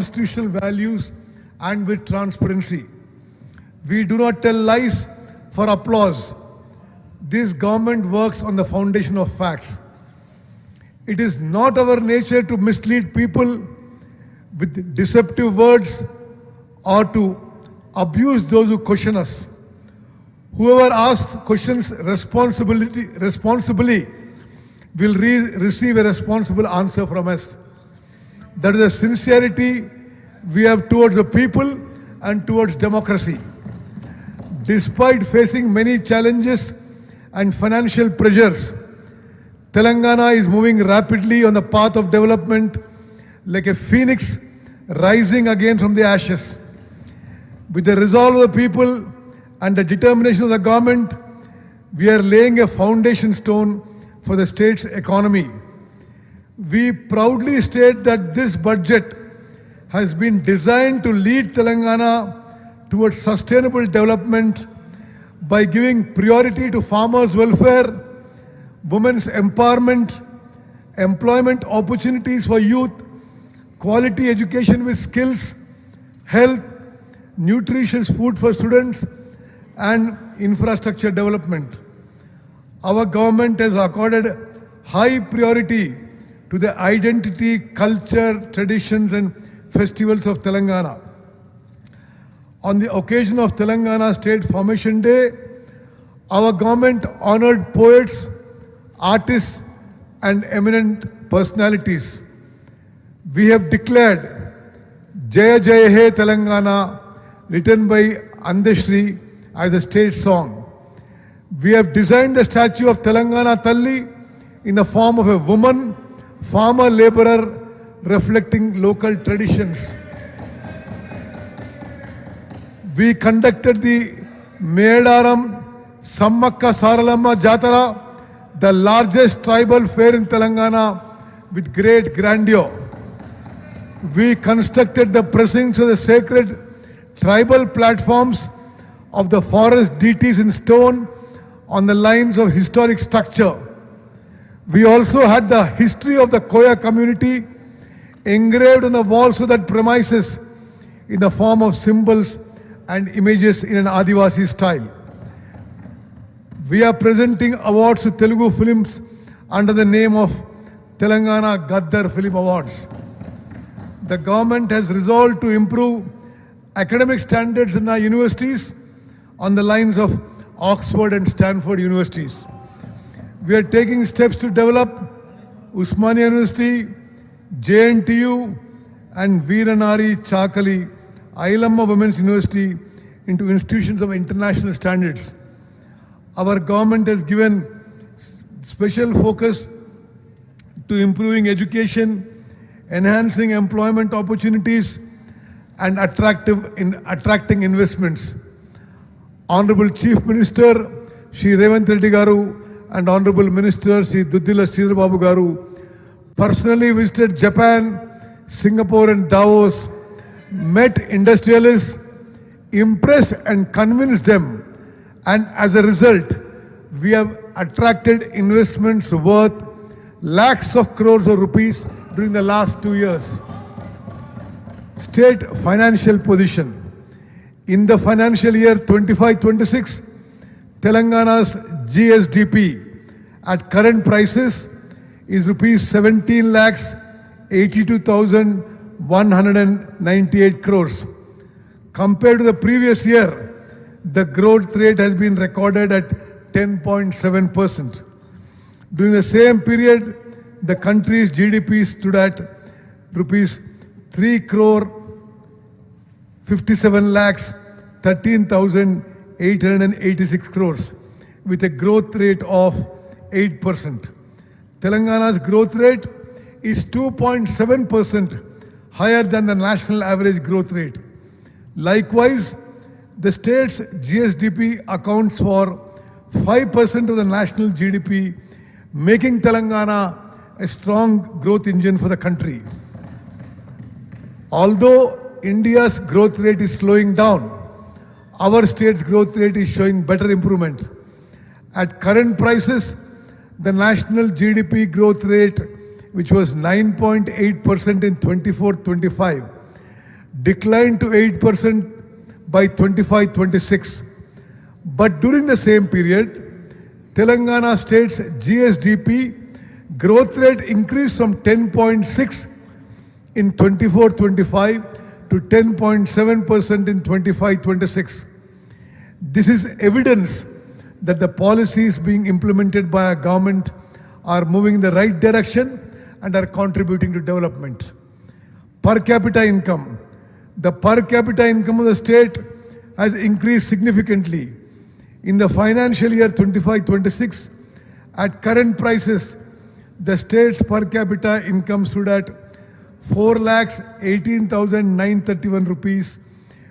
constitutional values and with transparency. We do not tell lies for applause. This government works on the foundation of facts. It is not our nature to mislead people with deceptive words or to abuse those who question us. Whoever asks questions responsibly will receive a responsible answer from us. That is the sincerity we have towards the people and towards democracy. Despite facing many challenges and financial pressures, Telangana is moving rapidly on the path of development like a phoenix rising again from the ashes. With the resolve of the people and the determination of the government, we are laying a foundation stone for the state's economy. We proudly state that this budget has been designed to lead Telangana towards sustainable development by giving priority to farmers' welfare, women's empowerment, employment opportunities for youth, quality education with skills, health, nutritious food for students, and infrastructure development. Our government has accorded high priority to the identity, culture, traditions, and festivals of Telangana. On the occasion of Telangana State Formation Day, our government honored poets, artists, and eminent personalities. We have declared Jaya Jaya He Telangana, written by Andeshri, as a state song. We have designed the statue of Telangana Talli in the form of a woman, farmer laborer, reflecting local traditions. We conducted the Medaram Sammakka Saralamma Jatara, the largest tribal fair in Telangana, with great grandeur. We constructed the precincts of the sacred tribal platforms of the forest deities in stone on the lines of historic structure. We also had the history of the Koya community engraved on the walls of that premises in the form of symbols and images in an Adivasi style. We are presenting awards to Telugu films under the name of Telangana Gaddar Film Awards. The government has resolved to improve academic standards in our universities on the lines of Oxford and Stanford universities. We are taking steps to develop Usmania University, JNTU, and Veeranari Chakali, Ailamma Women's University into institutions of international standards. Our government has given special focus to improving education, enhancing employment opportunities, and attracting investments. Honorable Chief Minister Shri Revanth Reddy Garu and Honorable Minister Shri Duddila Sridhar Babu Garu personally visited Japan, Singapore and Davos, met industrialists, impressed and convinced them, and as a result, we have attracted investments worth lakhs of crores of rupees during the last 2 years. State financial position. In the financial year 25-26, Telangana's GSDP at current prices is rupees 17,82,198 crores. Compared to the previous year, the growth rate has been recorded at 10.7%. During the same period, the country's GDP stood at rupees 3 crore 57 lakhs 13,886 crores with a growth rate of 8%. Telangana's growth rate is 2.7% higher than the national average growth rate. Likewise, the state's GSDP accounts for 5% of the national GDP, making Telangana a strong growth engine for the country. Although India's growth rate is slowing down, our state's growth rate is showing better improvement. At current prices, the national GDP growth rate, which was 9.8% in 24-25, declined to 8% by 25-26. But during the same period, Telangana state's GSDP growth rate increased from 10.6 in 24-25 to 10.7% in 25-26. This is evidence that the policies being implemented by our government are moving in the right direction and are contributing to development. Per capita income. The per capita income of the state has increased significantly. In the financial year 25-26, at current prices, the state's per capita income stood at 4,18,931 rupees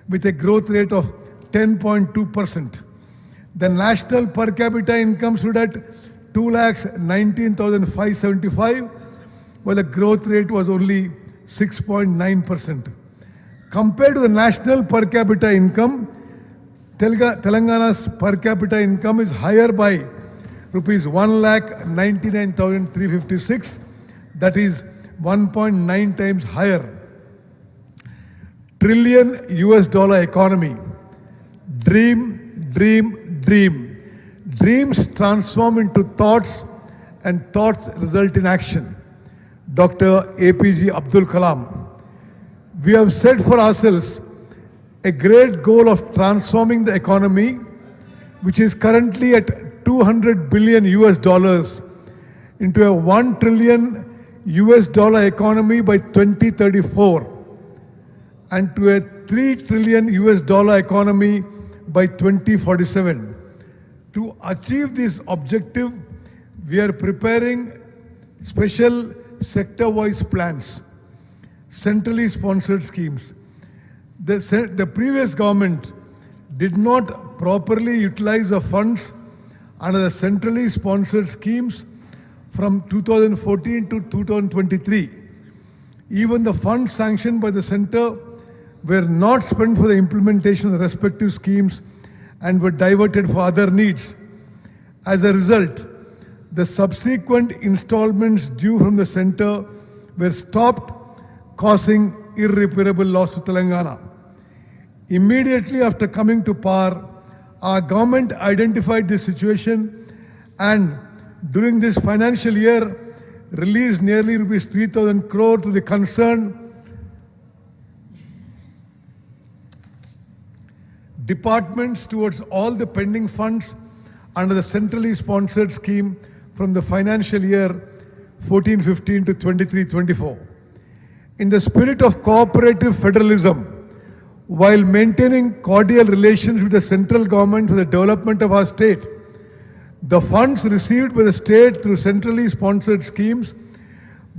with a growth rate of 10.2%. The national per capita income stood at 2,19,575, while the growth rate was only 6.9%. Compared to the national per capita income, Telangana's per capita income is higher by rupees 1,99,356, that is 1.9 times higher. Trillion US dollar economy. Dream, dream, dream. Dreams transform into thoughts and thoughts result in action. Dr. APJ Abdul Kalam. We have set for ourselves a great goal of transforming the economy, which is currently at 200 billion US dollars, into a 1 trillion US dollar economy by 2034 and to a 3 trillion US dollar economy by 2047. To achieve this objective, we are preparing special sector-wise plans, centrally sponsored schemes. The previous government did not properly utilize the funds under the centrally sponsored schemes from 2014 to 2023. Even the funds sanctioned by the center were not spent for the implementation of the respective schemes and were diverted for other needs. As a result, the subsequent installments due from the center were stopped, causing irreparable loss to Telangana. Immediately after coming to power, our government identified this situation and during this financial year released nearly rupees 3,000 crore to the concerned departments towards all the pending funds under the centrally sponsored scheme from the financial year 14-15 to 23-24. In the spirit of cooperative federalism, while maintaining cordial relations with the central government for the development of our state, the funds received by the state through centrally sponsored schemes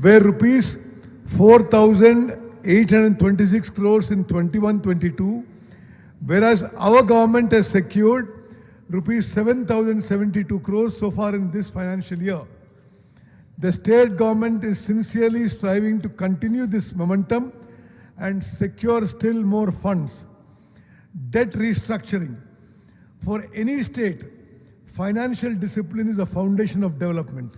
were rupees 4,826 crores in 21-22, whereas our government has secured rupees 7,072 crores so far in this financial year. The state government is sincerely striving to continue this momentum and secure still more funds. Debt restructuring. For any state, financial discipline is a foundation of development.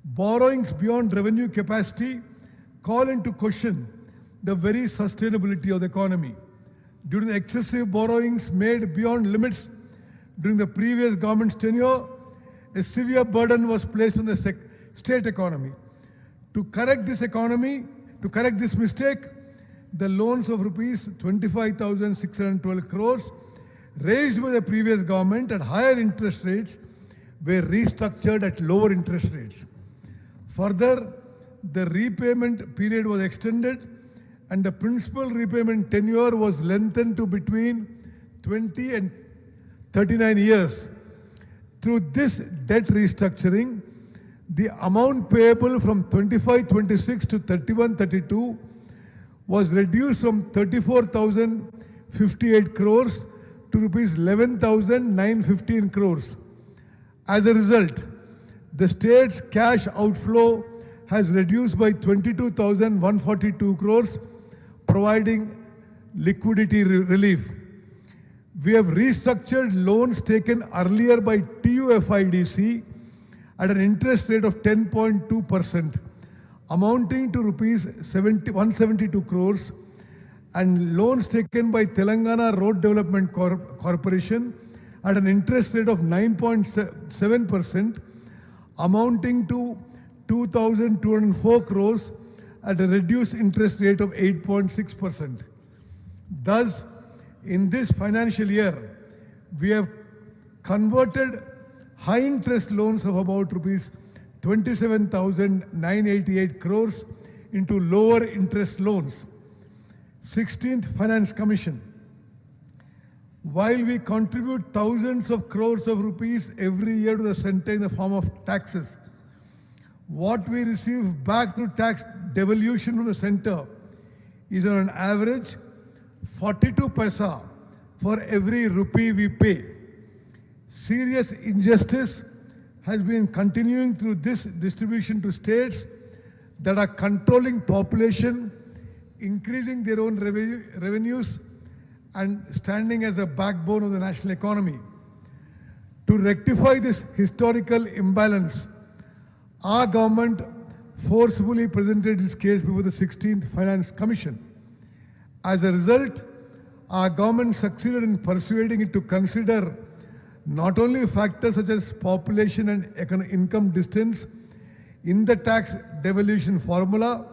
Borrowings beyond revenue capacity call into question the very sustainability of the economy. Due to the excessive borrowings made beyond limits during the previous government's tenure, a severe burden was placed on the state economy. To correct this mistake, the loans of rupees 25,612 crores raised by the previous government at higher interest rates were restructured at lower interest rates. Further, the repayment period was extended and the principal repayment tenure was lengthened to between 20 and 39 years. Through this debt restructuring, the amount payable from 25-26 to 31-32 was reduced from 34,058 crores to rupees 11,915 crores. As a result, the state's cash outflow has reduced by 22,142 crores, providing liquidity relief. We have restructured loans taken earlier by TUFIDC at an interest rate of 10.2%, amounting to rupees 172 crores, and loans taken by Telangana Road Development Corporation at an interest rate of 9.7%, amounting to 2,204 crores at a reduced interest rate of 8.6%. Thus, in this financial year, we have converted high interest loans of about rupees 27,988 crores into lower interest loans. 16th Finance Commission. While we contribute thousands of crores of rupees every year to the center in the form of taxes, what we receive back through tax devolution from the center is on an average 42 paisa for every rupee we pay. Serious injustice has been continuing through this distribution to states that are controlling population, increasing their own revenues, and standing as a backbone of the national economy. To rectify this historical imbalance, our government forcefully presented this case before the 16th Finance Commission. As a result, our government succeeded in persuading it to consider not only factors such as population and income distance in the tax devolution formula,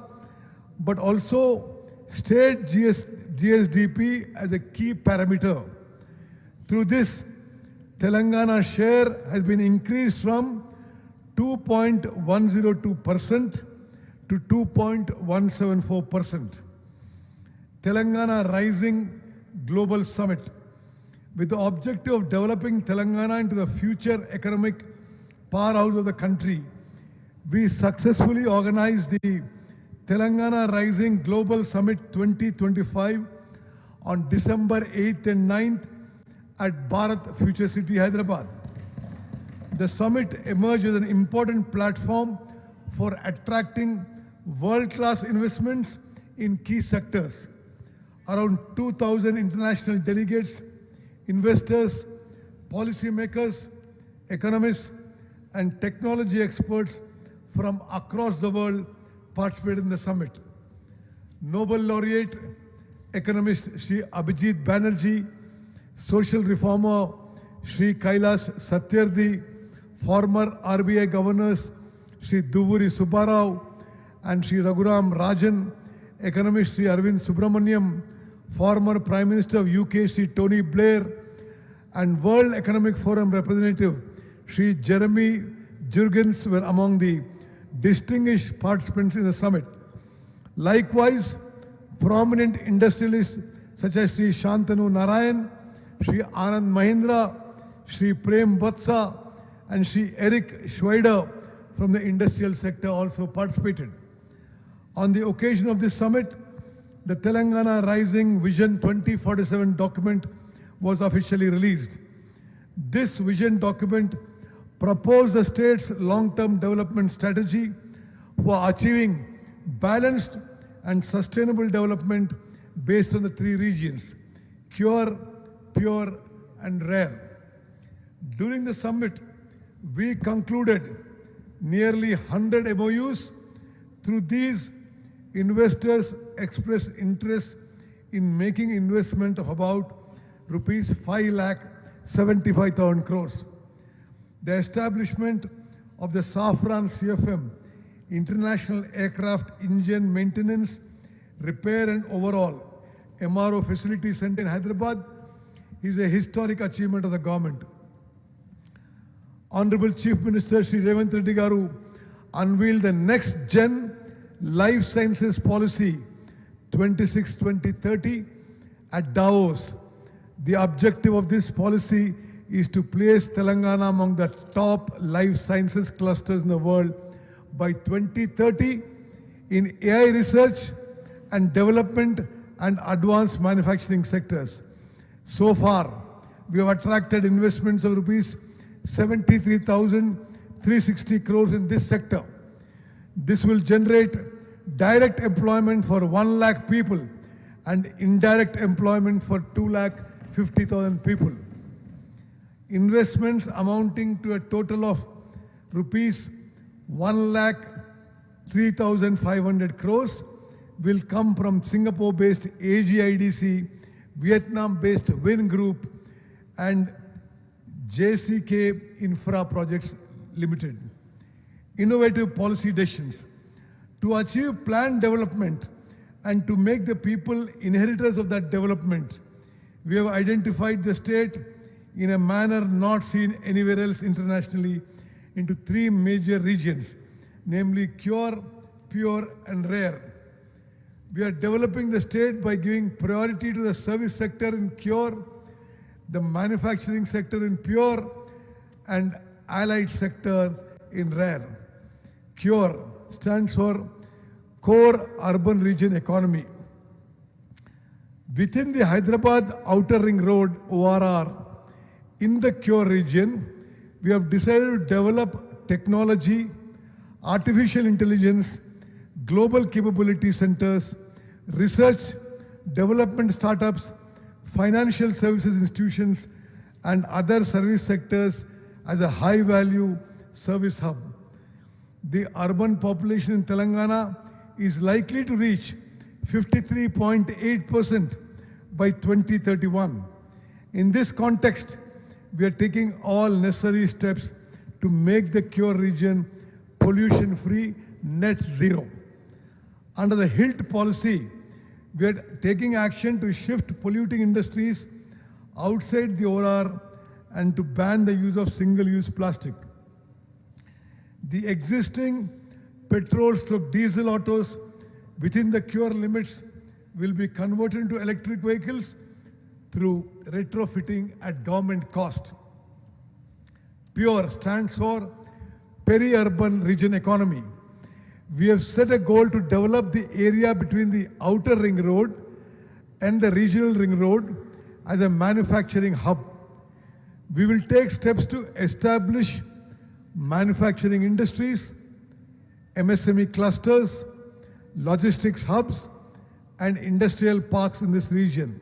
but also state GSDP as a key parameter. Through this, Telangana share has been increased from 2.102% to 2.174%. Telangana Rising Global Summit. With the objective of developing Telangana into the future economic powerhouse of the country, we successfully organized the Telangana Rising Global Summit 2025 on December 8th and 9th at Bharat Future City, Hyderabad. The summit emerged as an important platform for attracting world-class investments in key sectors. Around 2,000 international delegates, investors, policymakers, economists, and technology experts from across the world participated in the summit. Nobel laureate, economist Shri Abhijit Banerjee, social reformer Shri Kailash Satyarthi, former RBI governors Shri Duvuri Subbarao and Shri Raghuram Rajan, economist Shri Arvind Subramaniam, former Prime Minister of UK Shri Tony Blair, and World Economic Forum representative Shri Jeremy Jurgens were among the distinguished participants in the summit. Likewise, prominent industrialists such as Shri Shantanu Narayan, Shri Anand Mahindra, Shri Prem Vatsa, and Shri Eric Schweider from the industrial sector also participated. On the occasion of this summit, the Telangana Rising Vision 2047 document was officially released. This vision document proposed the state's long-term development strategy for achieving balanced and sustainable development based on the three regions: cure, pure, and rare. During the summit, we concluded nearly 100 MOUs. Through these, investors expressed interest in making investment of about rupees 5,75,000 crores. The establishment of the Safran CFM, International Aircraft Engine Maintenance, Repair and Overall MRO Facility Center in Hyderabad is a historic achievement of the government. Honorable Chief Minister Shri Revanth Reddy Garu unveiled the next gen life sciences policy 26-2030 at Davos. The objective of this policy is to place Telangana among the top life sciences clusters in the world by 2030 in AI research and development and advanced manufacturing sectors. So far, we have attracted investments of rupees 73,360 crores in this sector. This will generate direct employment for 1 lakh people and indirect employment for 2,50,000 people. Investments amounting to a total of rupees 1,03,500 crores. will come from Singapore-based AGIDC, Vietnam-based Win Group, and JCK Infra Projects Limited. Innovative policy decisions. To achieve planned development and to make the people inheritors of that development, we have identified the state in a manner not seen anywhere else internationally into three major regions, namely Cure, Pure, and Rare. We are developing the state by giving priority to the service sector in Cure, the manufacturing sector in Pure, and allied sector in Rare. Cure stands for Core Urban Region Economy. Within the Hyderabad Outer Ring Road ORR, in the Cure region, we have decided to develop technology, artificial intelligence, global capability centers, research, development startups, financial services institutions, and other service sectors as a high-value service hub. The urban population in Telangana is likely to reach 53.8% by 2031. In this context, we are taking all necessary steps to make the Cure region pollution-free, net zero. Under the HILT policy, we are taking action to shift polluting industries outside the ORR and to ban the use of single-use plastic. The existing petrol/diesel autos within the Cure limits will be converted into electric vehicles through retrofitting at government cost. PURE stands for Peri-Urban Region Economy. We have set a goal to develop the area between the outer ring road and the regional ring road as a manufacturing hub. We will take steps to establish manufacturing industries, MSME clusters, logistics hubs, and industrial parks in this region.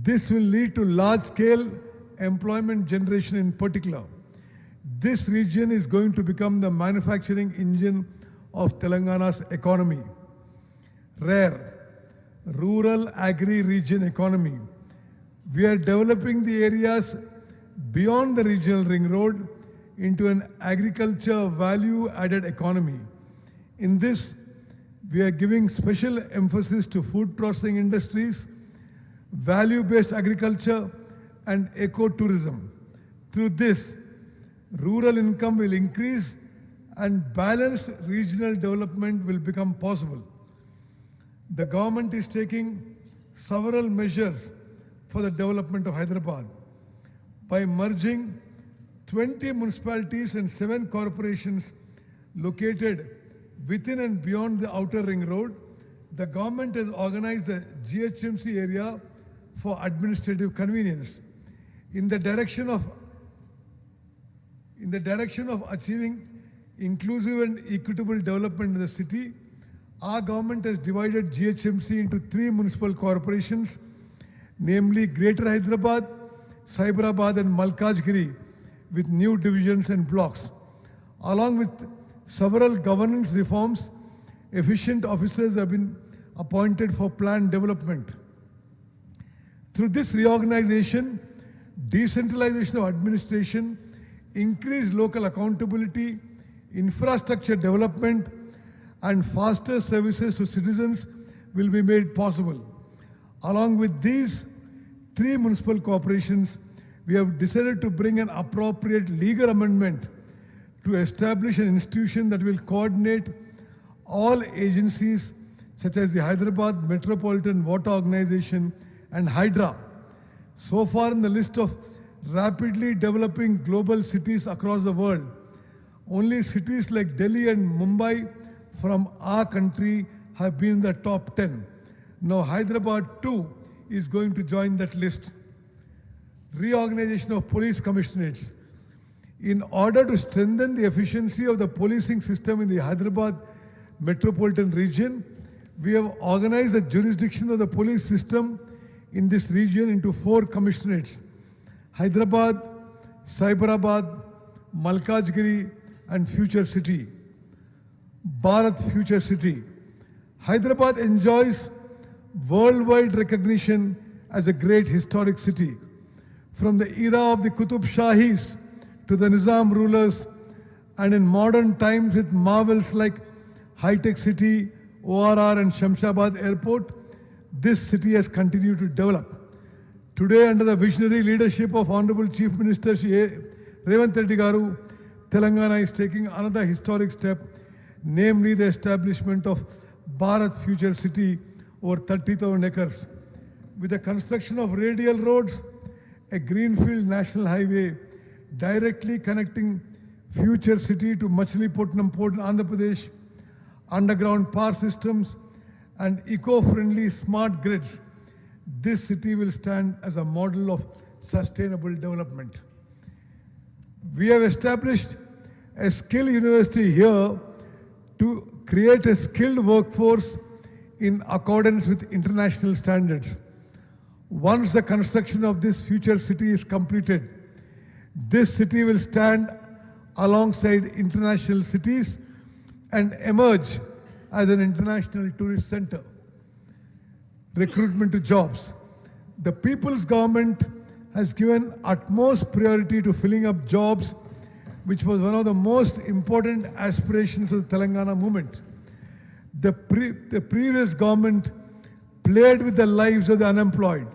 This will lead to large-scale employment generation in particular. This region is going to become the manufacturing engine of Telangana's economy. Rare, Rural Agri-Region Economy. We are developing the areas beyond the regional ring road into an agriculture value-added economy. In this, we are giving special emphasis to food processing industries, value-based agriculture, and ecotourism. Through this, rural income will increase and balanced regional development will become possible. The government is taking several measures for the development of Hyderabad. By merging 20 municipalities and 7 corporations located within and beyond the outer ring road, the government has organized the GHMC area for administrative convenience. In the direction of achieving inclusive and equitable development in the city, our government has divided GHMC into 3 municipal corporations, namely Greater Hyderabad, Cyberabad, and Malkajgiri, with new divisions and blocks. Along with several governance reforms, efficient officers have been appointed for planned development. Through this reorganization, decentralization of administration, increased local accountability, infrastructure development, and faster services to citizens will be made possible. Along with these 3 municipal corporations, we have decided to bring an appropriate legal amendment to establish an institution that will coordinate all agencies such as the Hyderabad Metropolitan Water Organization and Hydra. So far in the list of rapidly developing global cities across the world, only cities like Delhi and Mumbai from our country have been in the top 10. Now Hyderabad too is going to join that list. Reorganization of police commissionerates. In order to strengthen the efficiency of the policing system in the Hyderabad metropolitan region, we have organized the jurisdiction of the police system in this region into 4 commissionerates: Hyderabad, Cyberabad, Malkajgiri, and Future City. Bharat Future City. Hyderabad enjoys worldwide recognition as a great historic city. From the era of the Qutub Shahis to the Nizam rulers, and in modern times with marvels like high-tech city, ORR and Shamshabad Airport, this city has continued to develop. Today, under the visionary leadership of Honorable Chief Minister Shri Revanth Reddy Garu, Telangana is taking another historic step, namely the establishment of Bharat Future City over 30,000 acres. With the construction of radial roads, a greenfield national highway directly connecting Future City to Machilipatnam Port in Andhra Pradesh, underground power systems, and eco-friendly smart grids, this city will stand as a model of sustainable development. We have established a skill university here to create a skilled workforce in accordance with international standards. Once the construction of this future city is completed, this city will stand alongside international cities and emerge as an international tourist center. Recruitment to jobs. The people's government has given utmost priority to filling up jobs, which was one of the most important aspirations of the Telangana movement. The previous government played with the lives of the unemployed.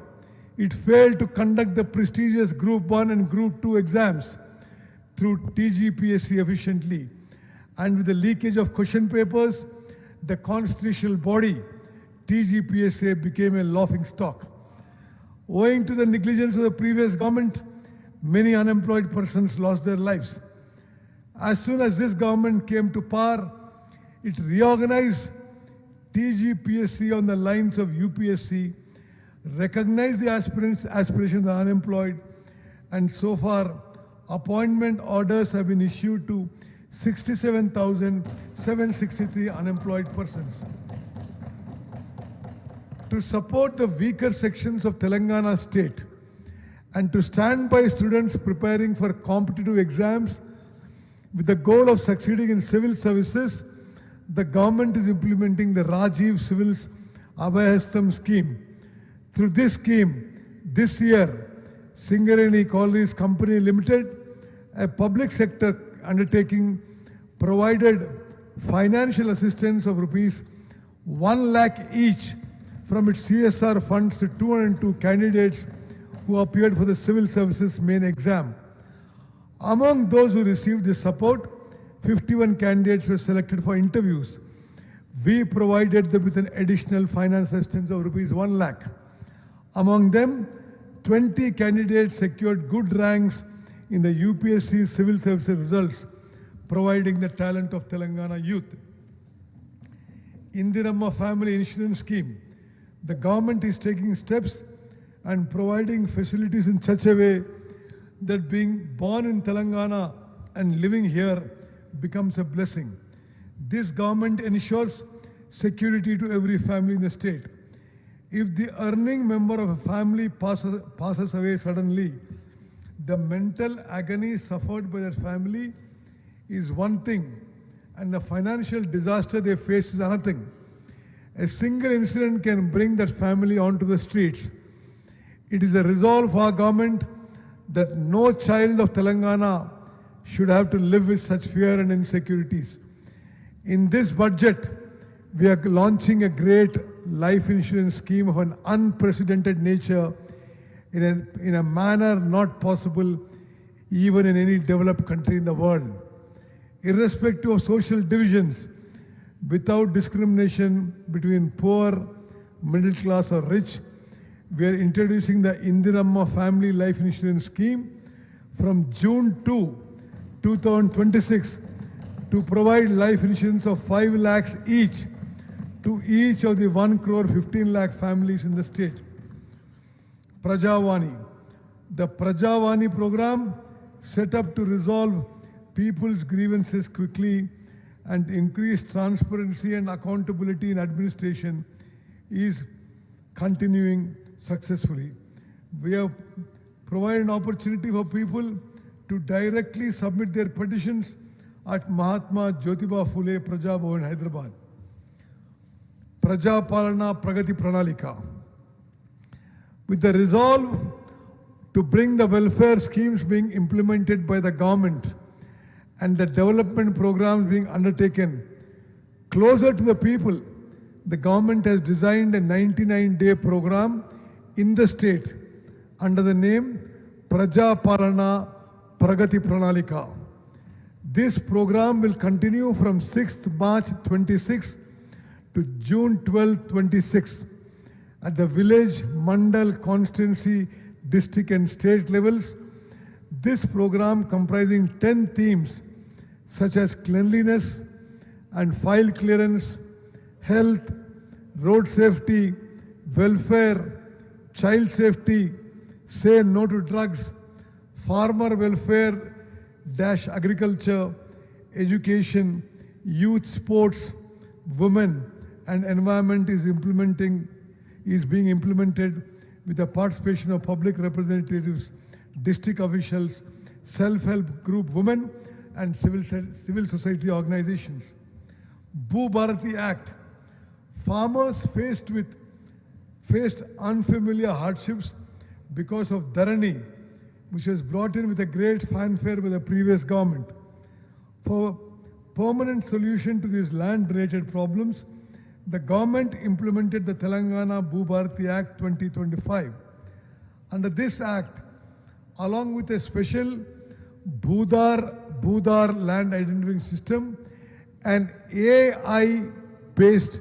It failed to conduct the prestigious Group 1 and Group 2 exams through TGPSC efficiently. And with the leakage of question papers, the constitutional body, TGPSA, became a laughing stock. Owing to the negligence of the previous government, many unemployed persons lost their lives. As soon as this government came to power, it reorganized TGPSC on the lines of UPSC, recognized the aspirations of the unemployed, and so far, appointment orders have been issued to 67,763 unemployed persons. To support the weaker sections of Telangana state and to stand by students preparing for competitive exams with the goal of succeeding in civil services, the government is implementing the Rajiv Civils Abhayastam scheme. Through this scheme, this year, Singareni Collieries Company Limited, a public sector undertaking, provided financial assistance of rupees 1 lakh each from its CSR funds to 202 candidates who appeared for the civil services main exam. Among those who received this support, 51 candidates were selected for interviews. We provided them with an additional finance assistance of rupees 1 lakh. Among them, 20 candidates secured good ranks in the UPSC civil services results, providing the talent of Telangana youth. Indiramma Family Insurance Scheme. The government is taking steps and providing facilities in such a way that being born in Telangana and living here becomes a blessing. This government ensures security to every family in the state. If the earning member of a family passes away suddenly, the mental agony suffered by that family is one thing, and the financial disaster they face is another thing. A single incident can bring that family onto the streets. It is a resolve of our government that no child of Telangana should have to live with such fear and insecurities. In this budget, we are launching a great life insurance scheme of an unprecedented nature in a manner not possible even in any developed country in the world. Irrespective of social divisions, without discrimination between poor, middle class or rich, we are introducing the Indiramma Family Life Insurance Scheme from June 2, 2026 to provide life insurance of 5 lakhs each to each of the 1 crore 15 lakh families in the state. Prajavani. The Prajavani program, set up to resolve people's grievances quickly and increase transparency and accountability in administration, is continuing successfully. We have provided an opportunity for people to directly submit their petitions at Mahatma Jyotiba Phule Praja Bhavan, Hyderabad. Prajapalana Pragati Pranalika. With the resolve to bring the welfare schemes being implemented by the government and the development programs being undertaken closer to the people, the government has designed a 99-day program in the state under the name Prajapalana Pragati Pranalika. This program will continue from 6th March 26 to June 12, 26 at the village, mandal, constituency, district and state levels. This program comprising 10 themes such as cleanliness and file clearance, health, road safety, welfare, child safety, say no to drugs, farmer welfare dash agriculture, education, youth sports, women and environment is being implemented with the participation of public representatives, district officials, self-help group women and civil society organizations. Bhu Bharati Act. Farmers faced unfamiliar hardships because of Dharani, which was brought in with a great fanfare by the previous government. For permanent solution to these land-related problems, the government implemented the Telangana Bhu Bharati Act 2025. Under this act, along with a special Bhudar land identifying system, an AI-based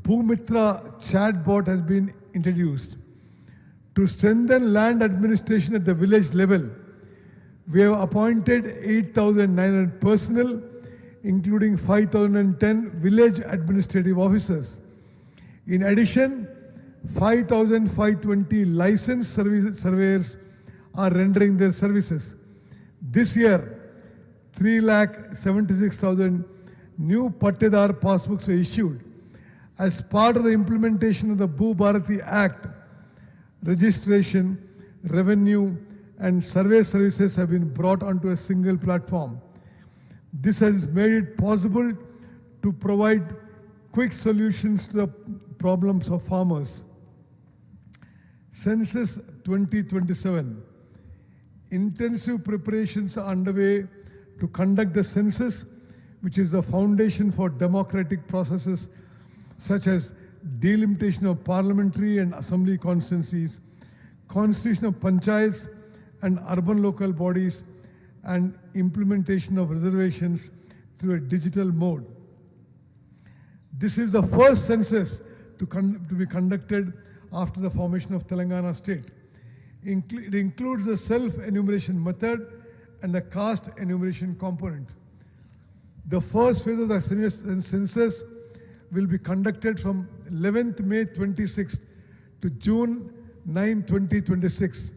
Bhumitra chatbot has been introduced. To strengthen land administration at the village level, we have appointed 8,900 personnel, including 5,010 village administrative officers. In addition, 5,520 licensed surveyors are rendering their services. This year, 3,76,000 new Pattedar passbooks were issued. As part of the implementation of the Bhu Bharati Act, registration, revenue, and survey services have been brought onto a single platform. This has made it possible to provide quick solutions to the problems of farmers. Census 2027. Intensive preparations are underway to conduct the census, which is the foundation for democratic processes such as delimitation of parliamentary and assembly constituencies, constitution of panchayats and urban local bodies, and implementation of reservations through a digital mode. This is the first census to be conducted after the formation of Telangana state. It includes the self-enumeration method and the caste enumeration component. The first phase of the census will be conducted from 11th May 26 to June 9, 2026.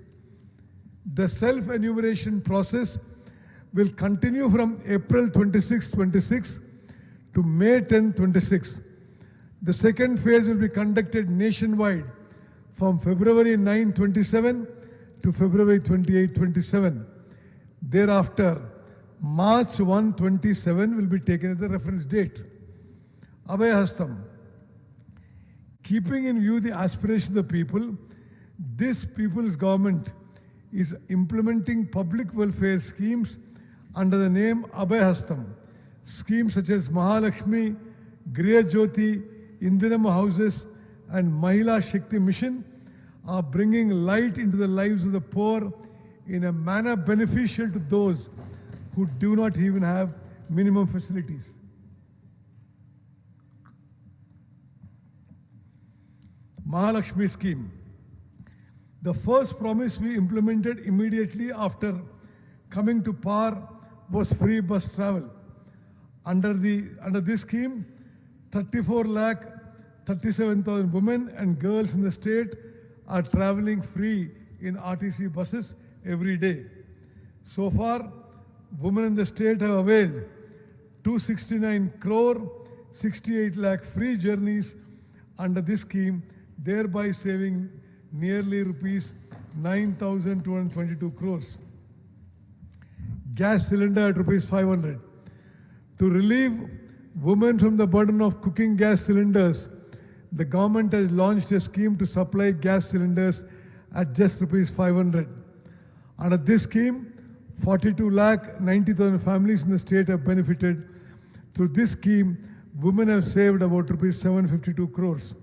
The self-enumeration process will continue from April 26, 26 to May 10, 26. The second phase will be conducted nationwide from February 9, 27 to February 28, 27. Thereafter, March 1, 27 will be taken as the reference date. Abhayahastam. Keeping in view the aspirations of the people, this people's government is implementing public welfare schemes under the name Abhayahastam. Schemes such as Mahalakshmi, Griha Jyoti, Indiram houses, and Mahila Shakti Mission are bringing light into the lives of the poor in a manner beneficial to those who do not even have minimum facilities. Mahalakshmi scheme. The first promise we implemented immediately after coming to power was free bus travel. Under this scheme, 34,37,000 women and girls in the state are traveling free in RTC buses every day. So far, women in the state have availed 269 crore, 68 lakh free journeys under this scheme, thereby saving nearly rupees 9,222 crores. Gas cylinder at rupees 500. To relieve women from the burden of cooking gas cylinders, the government has launched a scheme to supply gas cylinders at just rupees 500. Under this scheme, 42 lakh 90,000 families in the state have benefited. Through this scheme, women have saved about rupees 752 crores.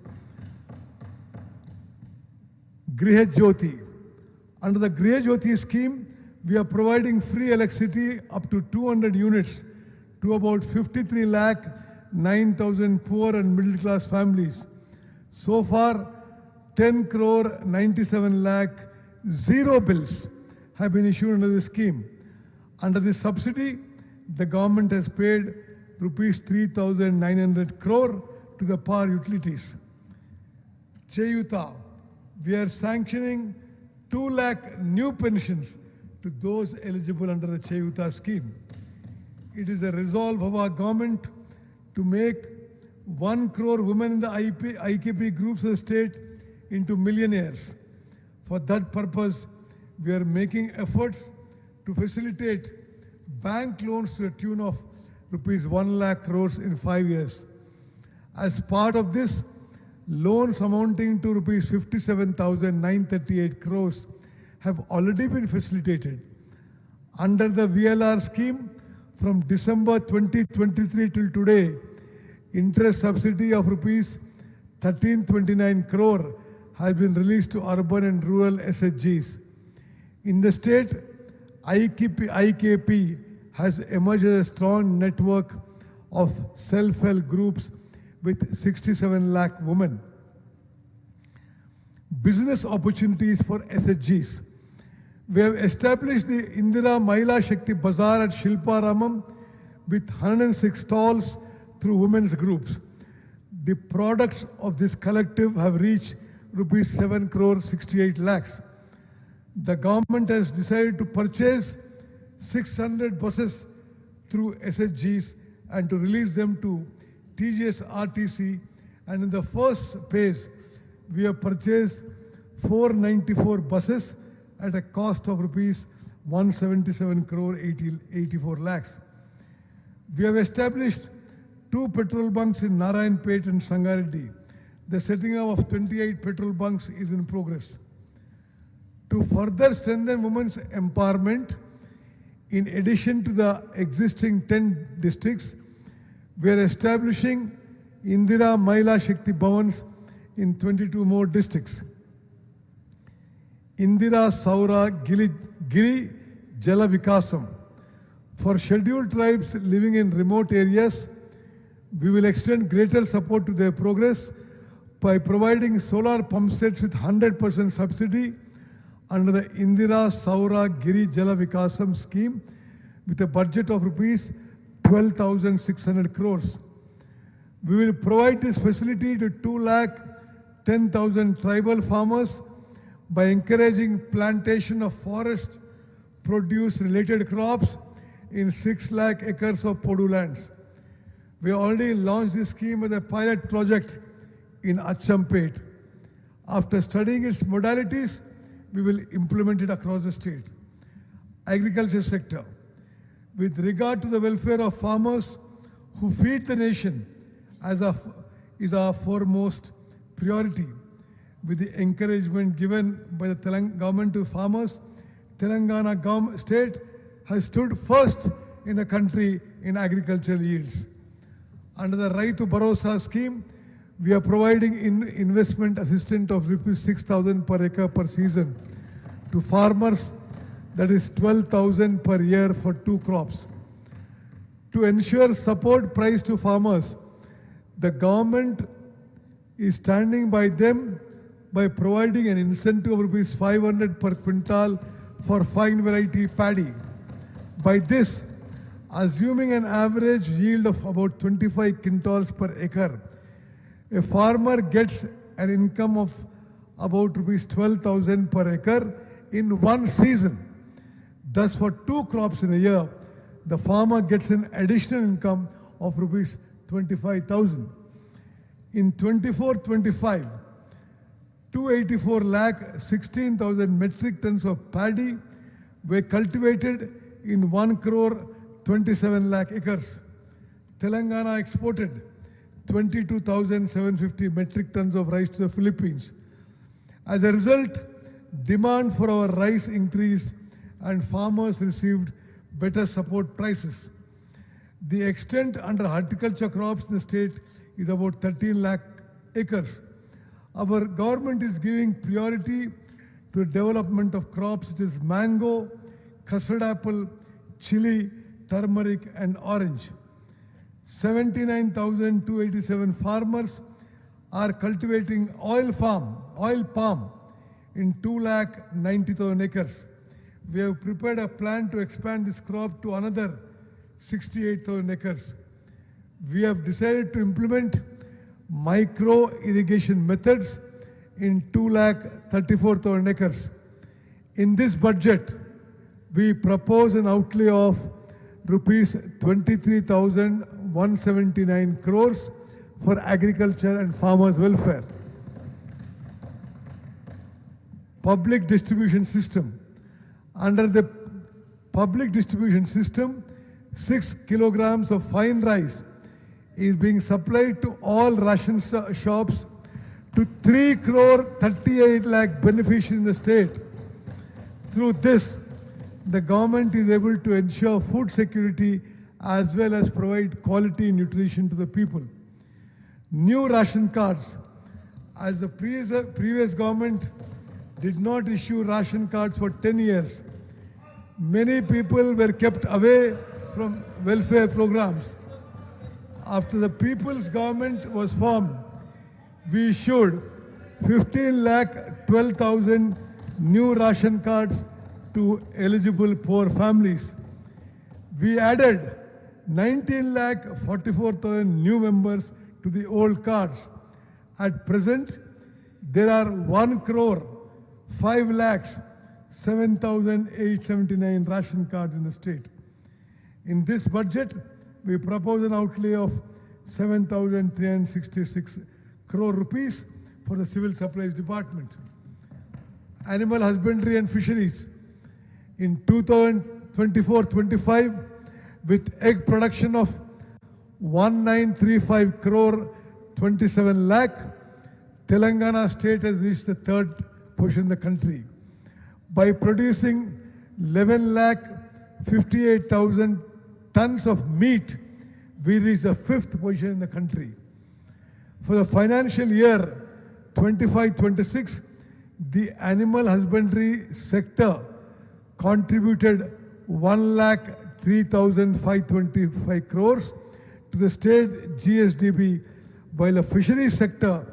Griha Jyoti. Under the Griha Jyoti scheme, we are providing free electricity up to 200 units to about 53 lakh 9,000 poor and middle class families. So far, 10 crore 97 lakh zero bills have been issued under this scheme. Under this subsidy, the government has paid rupees 3,900 crore to the power utilities. Cheyuta, we are sanctioning 2 lakh new pensions to those eligible under the Cheyuta scheme. It is a resolve of our government to make 1 crore women in the IKP groups of the state into millionaires. For that purpose, we are making efforts to facilitate bank loans to the tune of rupees 1 lakh crores in 5 years. As part of this, loans amounting to rupees 57,938 crores have already been facilitated. Under the VLR scheme, from December 2023 till today, interest subsidy of rupees 1329 crore has been released to urban and rural SHGs. In the state, IKP has emerged as a strong network of self-help groups with 67 lakh women. Business opportunities for SHGs. We have established the Indira Mahila Shakti Bazaar at Shilpa Ramam with 106 stalls through women's groups. The products of this collective have reached rupees 7 crore 68 lakhs. The government has decided to purchase 600 buses through SHGs and to release them to TGS RTC, and in the first phase, we have purchased 494 buses at a cost of rupees 177 crore 84 lakhs. We have established 2 petrol bunks in Narayanpet and Sangareddy. The setting up of 28 petrol bunks is in progress. To further strengthen women's empowerment, in addition to the existing 10 districts, we are establishing Indira Mahila Shakti Bhavans in 22 more districts. Indira Saura Giri Jala Vikasam. For scheduled tribes living in remote areas, we will extend greater support to their progress by providing solar pump sets with 100% subsidy under the Indira Saura Giri Jala Vikasam scheme with a budget of rupees 12,600 crores. We will provide this facility to 2,10,000 tribal farmers by encouraging plantation of forest produce related crops in 6 lakh acres of Podu lands. We already launched this scheme as a pilot project in Achampet. After studying its modalities, we will implement it across the state. Agriculture sector. With regard to the welfare of farmers who feed the nation is our foremost priority. With the encouragement given by the government to farmers, Telangana state has stood first in the country in agricultural yields. Under the Raitu Bharosa scheme, we are providing investment assistance of rupees 6,000 per acre per season to farmers, that is 12,000 per year for 2 crops. To ensure support price to farmers, the government is standing by them by providing an incentive of rupees 500 per quintal for fine variety paddy. By this, assuming an average yield of about 25 quintals per acre, a farmer gets an income of about rupees 12,000 per acre in one season. Thus, for 2 crops in a year, the farmer gets an additional income of rupees 25,000. In 24-25, 284 lakh 16,000 metric tons of paddy were cultivated in 1 crore 27 lakh acres. Telangana exported 22,750 metric tons of rice to the Philippines. As a result, demand for our rice increased and farmers received better support prices. The extent under horticulture crops in the state is about 13 lakh acres. Our government is giving priority to the development of crops such as mango, custard apple, chili, turmeric and orange. 79,287 farmers are cultivating oil palm in 2,90,000 acres. We have prepared a plan to expand this crop to another 68,000 acres. We have decided to implement micro irrigation methods in 2,34,000 acres. In this budget, we propose an outlay of rupees 23,179 crores for agriculture and farmers' welfare. Public distribution system. Under the public distribution system, 6 kilograms of fine rice is being supplied to all ration shops to 3 crore 38 lakh beneficiaries in the state. Through this, the government is able to ensure food security as well as provide quality nutrition to the people. New ration cards. As the previous government did not issue ration cards for 10 years, many people were kept away from welfare programs. After the people's government was formed, we issued 15,12,000 new ration cards to eligible poor families. We added 19,44,000 new members to the old cards. At present, there are 1 crore 5 lakhs 7,879 ration cards in the state. In this budget, we propose an outlay of 7,366 crore rupees for the Civil Supplies Department. Animal husbandry and fisheries. In 2024-25, with egg production of 1935 crore 27 lakh, Telangana state has reached the third position in the country. By producing 11 lakh 58,000 tons of meat, we reached the fifth position in the country. For the financial year 25-26, the animal husbandry sector contributed 1,03,525 crores to the state GSDP, while the fisheries sector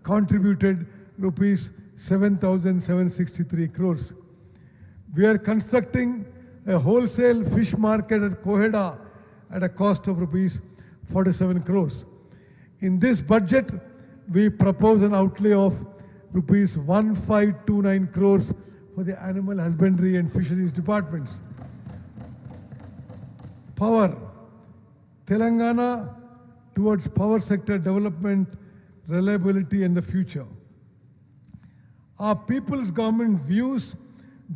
contributed rupees 7,763 crores. We are constructing a wholesale fish market at KODNGAL at a cost of rupees 47 crores. In this budget, we propose an outlay of rupees 1529 crores for the animal husbandry and fisheries departments. Power. Telangana towards power sector development, reliability and the future. Our people's government views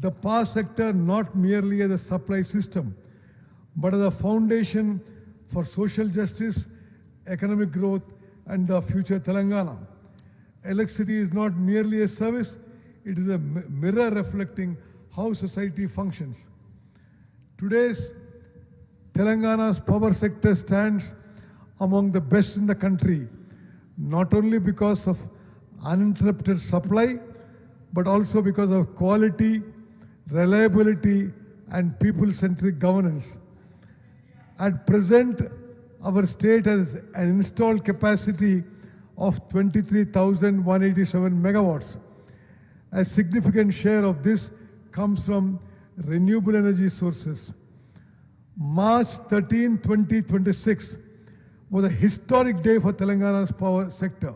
the power sector not merely as a supply system, but as a foundation for social justice, economic growth, and the future Telangana. Electricity is not merely a service, it is a mirror reflecting how society functions. Today's Telangana's power sector stands among the best in the country, not only because of uninterrupted supply, but also because of quality, reliability, and people-centric governance. At present, our state has an installed capacity of 23,187 megawatts. A significant share of this comes from renewable energy sources. March 13, 2026 was a historic day for Telangana's power sector.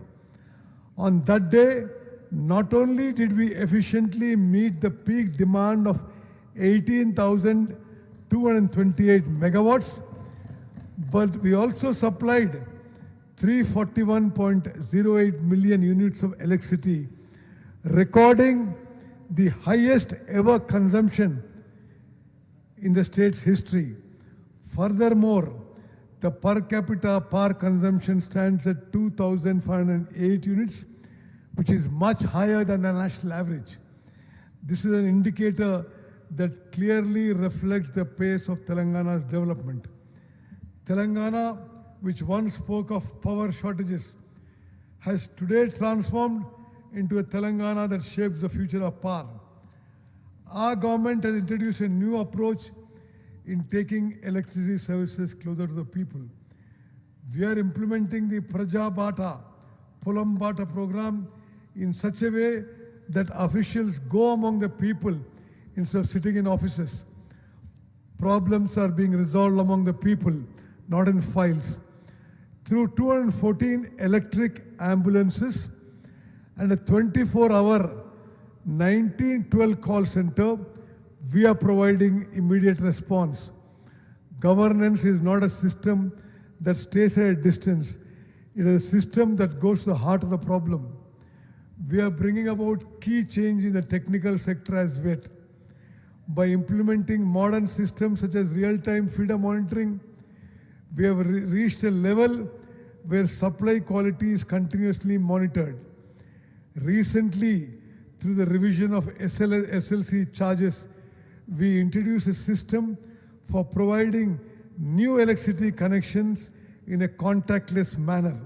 On that day, not only did we efficiently meet the peak demand of 18,228 megawatts, but we also supplied 341.08 million units of electricity, recording the highest ever consumption in the state's history. Furthermore, The per capita power consumption stands at 2,508 units, which is much higher than the national average. This is an indicator that clearly reflects the pace of Telangana's development. Telangana, which once spoke of power shortages, has today transformed into a Telangana that shapes the future of power. Our government has introduced a new approach in taking electricity services closer to the people. We are implementing the Praja Bata, Polam Bata program in such a way that officials go among the people instead of sitting in offices. Problems are being resolved among the people, not in files. Through 214 electric ambulances and a 24-hour 1912 call center, we are providing immediate response. Governance is not a system that stays at a distance. It is a system that goes to the heart of the problem. We are bringing about key change in the technical sector as well. By implementing modern systems such as real-time feeder monitoring, we have reached a level where supply quality is continuously monitored. Recently, through the revision of SLC charges, we introduced a system for providing new electricity connections in a contactless manner.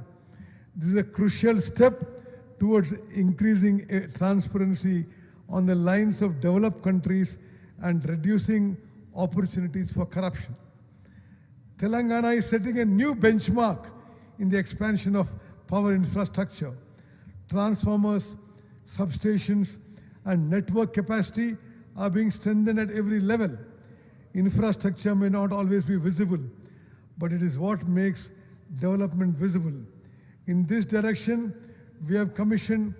This is a crucial step towards increasing transparency on the lines of developed countries and reducing opportunities for corruption. Telangana is setting a new benchmark in the expansion of power infrastructure. Transformers, substations, and network capacity are being strengthened at every level. Infrastructure may not always be visible, but it is what makes development visible. In this direction, we have commissioned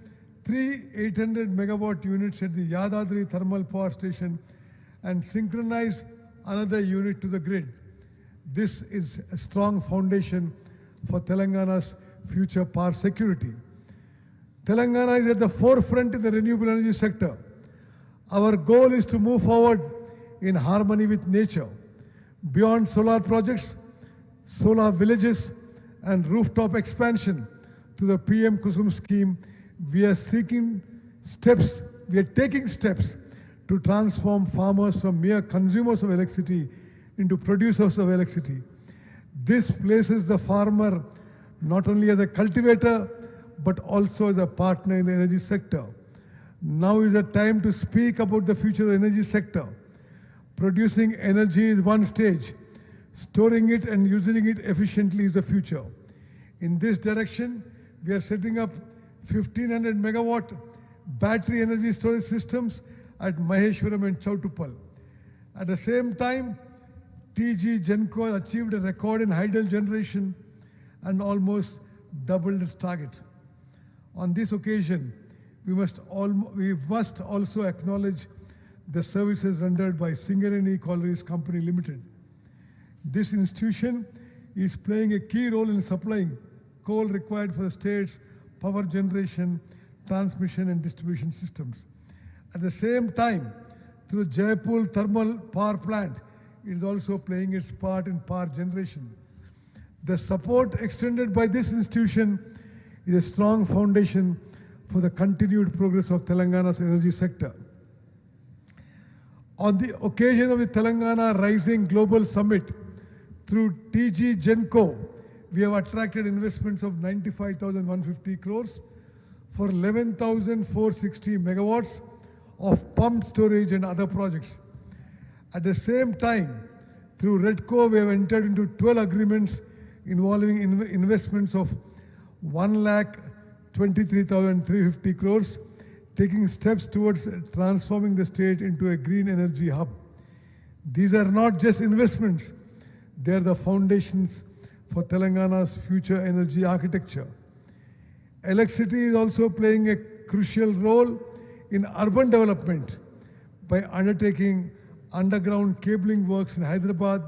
3 800 megawatt units at the Yadadri thermal power station and synchronized another unit to the grid. This is a strong foundation for Telangana's future power security. Telangana is at the forefront in the renewable energy sector. Our goal is to move forward in harmony with nature. Beyond solar projects, solar villages, and rooftop expansion to the PM Kusum scheme, we are taking steps to transform farmers from mere consumers of electricity into producers of electricity. This places the farmer not only as a cultivator, but also as a partner in the energy sector. Now is the time to speak about the future of the energy sector. Producing energy is one stage. Storing it and using it efficiently is the future. In this direction, we are setting up 1500 megawatt battery energy storage systems at Maheshwaram and Chautupal. At the same time, TG Genco achieved a record in hydel generation and almost doubled its target. On this occasion, we must also acknowledge the services rendered by Singareni Collieries Company Limited. This institution is playing a key role in supplying coal required for the state's power generation, transmission and distribution systems. At the same time, through the Jaipur Thermal Power Plant, it is also playing its part in power generation. The support extended by this institution is a strong foundation for the continued progress of Telangana's energy sector. On the occasion of the Telangana Rising Global Summit, through TG Genco, we have attracted investments of 95,150 crores for 11,460 megawatts of pumped storage and other projects. At the same time, through Redco, we have entered into 12 agreements involving investments of 1,23,350 crores, taking steps towards transforming the state into a green energy hub. These are not just investments, they are the foundations for Telangana's future energy architecture. Electricity is also playing a crucial role in urban development. By undertaking underground cabling works in Hyderabad,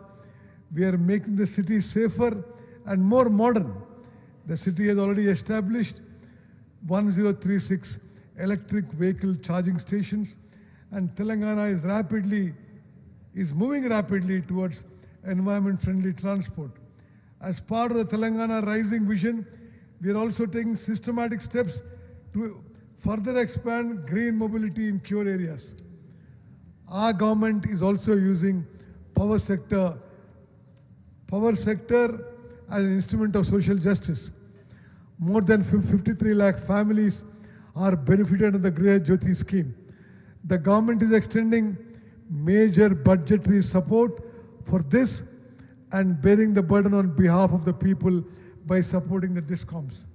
we are making the city safer and more modern. The city has already established 1036 electric vehicle charging stations, and Telangana is moving rapidly towards environment-friendly transport. As part of the Telangana Rising Vision, we are also taking systematic steps to further expand green mobility in core areas. Our government is also using power sector as an instrument of social justice. More than 53 lakh families are benefited under the Griha Jyoti scheme. The government is extending major budgetary support for this and bearing the burden on behalf of the people by supporting the DISCOMs.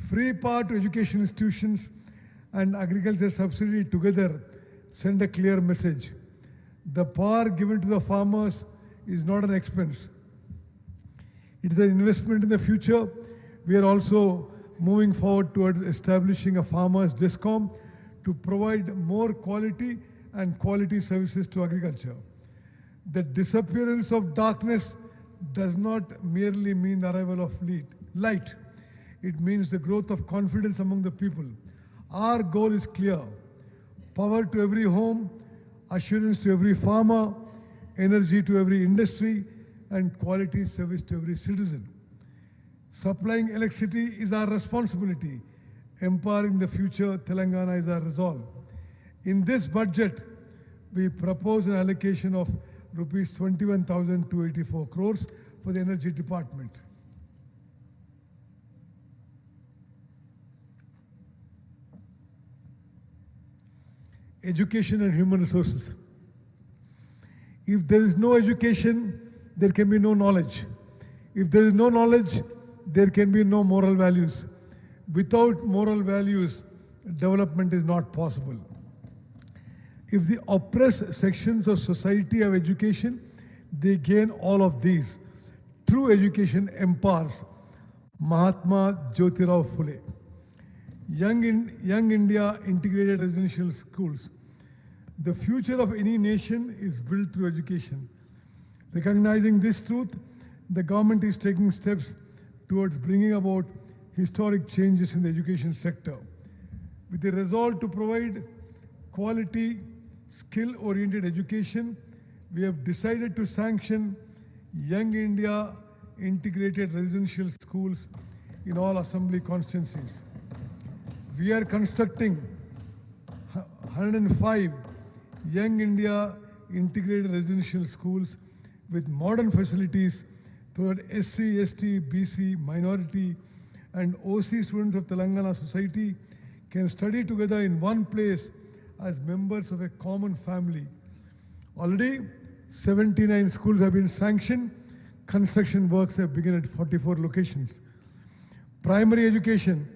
Free power to education institutions and agriculture subsidy together send a clear message. The power given to the farmers is not an expense. It is an investment in the future. We are also moving forward towards establishing a farmers DISCOM to provide more quality and quality services to agriculture. The disappearance of darkness does not merely mean the arrival of light. It means the growth of confidence among the people. Our goal is clear: power to every home, assurance to every farmer, energy to every industry, and quality service to every citizen. Supplying electricity is our responsibility. Empowering the future Telangana is our resolve. In this budget, we propose an allocation of rupees 21,284 crores for the energy department. Education and human resources. If there is no education, there can be no knowledge. If there is no knowledge, there can be no moral values. Without moral values, development is not possible. If the oppressed sections of society have education, they gain all of these. True education empowers. Mahatma Jyotirao Phule. Young India Integrated Residential Schools. The future of any nation is built through education. Recognizing this truth, the government is taking steps towards bringing about historic changes in the education sector. With the resolve to provide quality, skill-oriented education, we have decided to sanction Young India Integrated Residential Schools in all assembly constituencies. We are constructing 105 Young India Integrated Residential Schools with modern facilities toward SC, ST, BC, minority, and OC students of Telangana society can study together in one place as members of a common family. Already, 79 schools have been sanctioned. Construction works have begun at 44 locations. Primary education.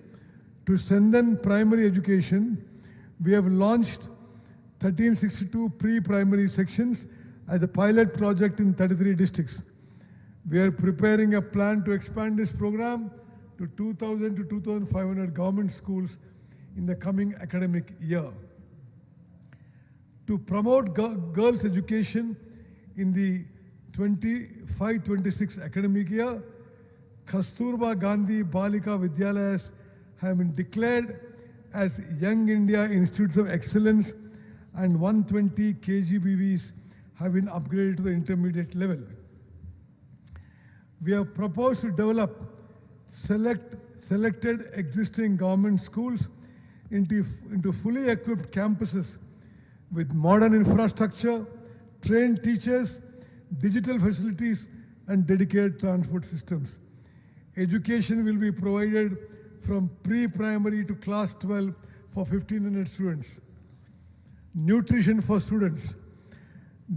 To strengthen primary education, we have launched 1362 pre-primary sections as a pilot project in 33 districts. We are preparing a plan to expand this program to 2,000 to 2,500 government schools in the coming academic year. To promote girls' education in the 25-26 academic year, Kasturba Gandhi Balika Vidyalayas have been declared as Young India Institutes of Excellence, and 120 KGBVs have been upgraded to the intermediate level. We have proposed to develop selected existing government schools into fully equipped campuses with modern infrastructure, trained teachers, digital facilities, and dedicated transport systems. Education will be provided from pre-primary to class 12 for 1,500 students. Nutrition for students.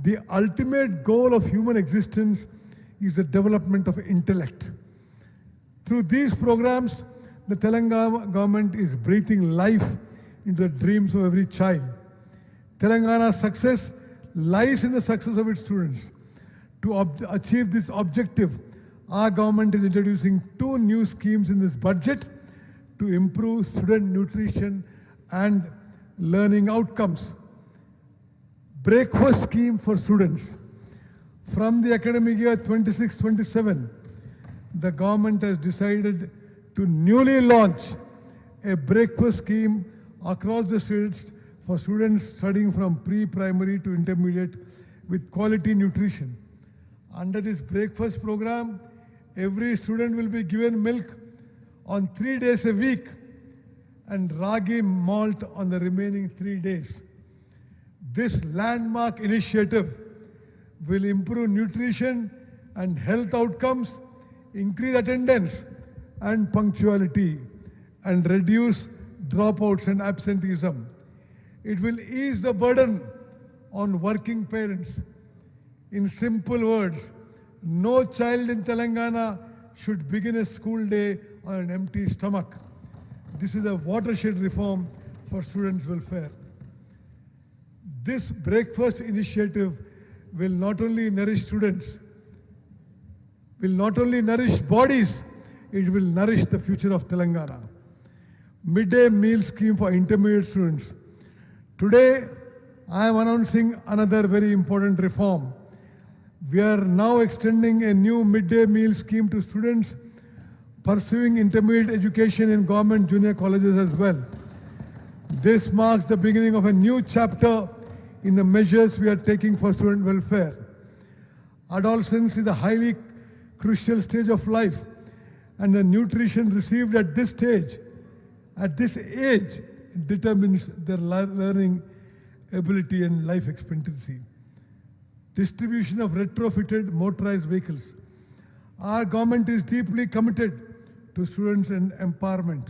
The ultimate goal of human existence is the development of intellect. Through these programs, the Telangana government is breathing life into the dreams of every child. Telangana's success lies in the success of its students. To achieve this objective, our government is introducing 2 new schemes in this budget to improve student nutrition and learning outcomes. Breakfast scheme for students. From the academic year 26-27, the government has decided to newly launch a breakfast scheme across the states for students studying from pre-primary to intermediate with quality nutrition. Under this breakfast program, Every student will be given milk on 3 days a week and ragi malt on the remaining 3 days. This landmark initiative will improve nutrition and health outcomes, increase attendance and punctuality, and reduce dropouts and absenteeism. It will ease the burden on working parents. In simple words, no child in Telangana should begin a school day on an empty stomach. This is a watershed reform for students' welfare. This breakfast initiative will not only nourish students, will not only nourish bodies, it will nourish the future of Telangana. Midday meal scheme for intermediate students. Today, I am announcing another very important reform. We are now extending a new midday meal scheme to students pursuing intermediate education in government junior colleges as well. This marks the beginning of a new chapter in the measures we are taking for student welfare. Adolescence is a highly crucial stage of life, and the nutrition received at this stage, at this age, determines their learning ability and life expectancy. Distribution of retrofitted motorized vehicles. Our government is deeply committed to students and empowerment,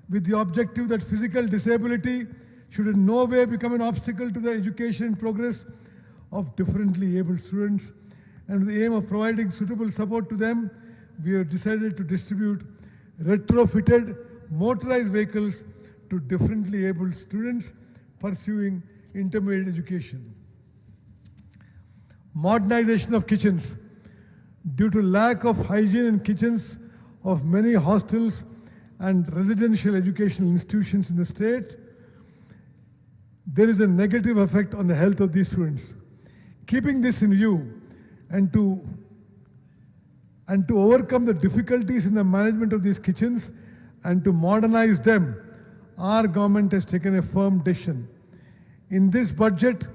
with the objective that physical disability should in no way become an obstacle to the education and progress of differently abled students. And with the aim of providing suitable support to them, we have decided to distribute retrofitted motorized vehicles to differently abled students pursuing intermediate education. Modernization of kitchens. Due to lack of hygiene in kitchens of many hostels and residential educational institutions in the state, there is a negative effect on the health of these students. Keeping this in view and to overcome the difficulties in the management of these kitchens and to modernize them, our government has taken a firm decision. In this budget,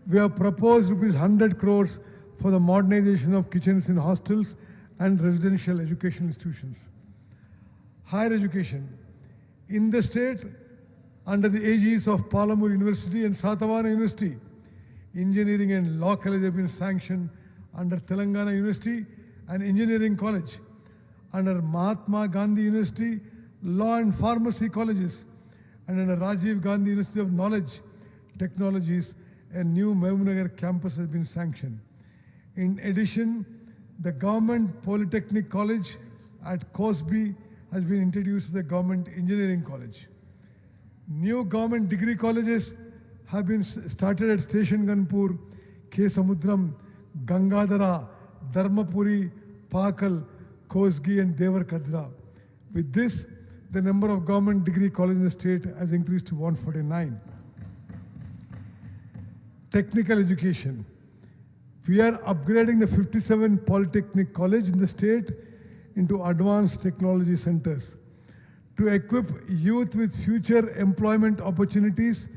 we have proposed rupees 100 crores for the modernization of kitchens in hostels and residential educational institutions. Higher education. In the state, under the aegis of Palamur University and Satavana University, engineering and law college have been sanctioned under Telangana University and Engineering College. Under Mahatma Gandhi University, Law and Pharmacy Colleges, and under Rajiv Gandhi University of Knowledge Technologies, a new Mehboob campus has been sanctioned. In addition, the Government Polytechnic College at Cosby has been introduced as the Government Engineering College. New government degree colleges have been started at Station Ganpur, K. Samudram, Gangadhara, Dharmapuri, Pakal, Kosgi and Devarkadra. With this, the number of government degree colleges in the state has increased to 149. Technical education. We are upgrading the 57 polytechnic colleges in the state into advanced technology centers. To equip youth with future employment opportunities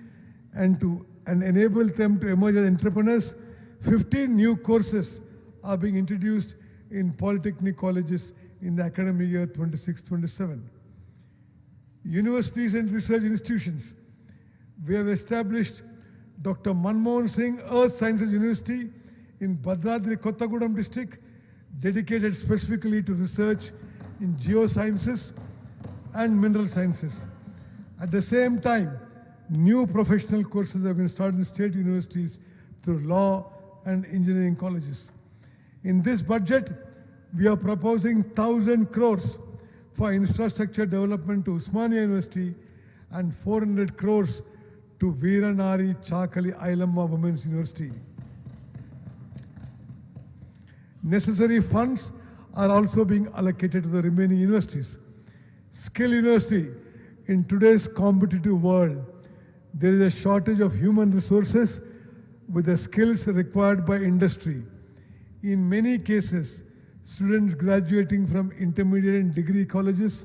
and enable them to emerge as entrepreneurs, 15 new courses are being introduced in polytechnic colleges in the academic year 26-27. Universities and research institutions. We have established Dr. Manmohan Singh Earth Sciences University in Bhadradri, Kottagudem district, dedicated specifically to research in geosciences and mineral sciences. At the same time, new professional courses have been started in state universities through law and engineering colleges. In this budget, we are proposing 1,000 crores for infrastructure development to Usmania University and 400 crores to Veeranari Chakali Ailamma Women's University. Necessary funds are also being allocated to the remaining universities. Skill University. In today's competitive world, there is a shortage of human resources with the skills required by industry. In many cases, students graduating from intermediate and degree colleges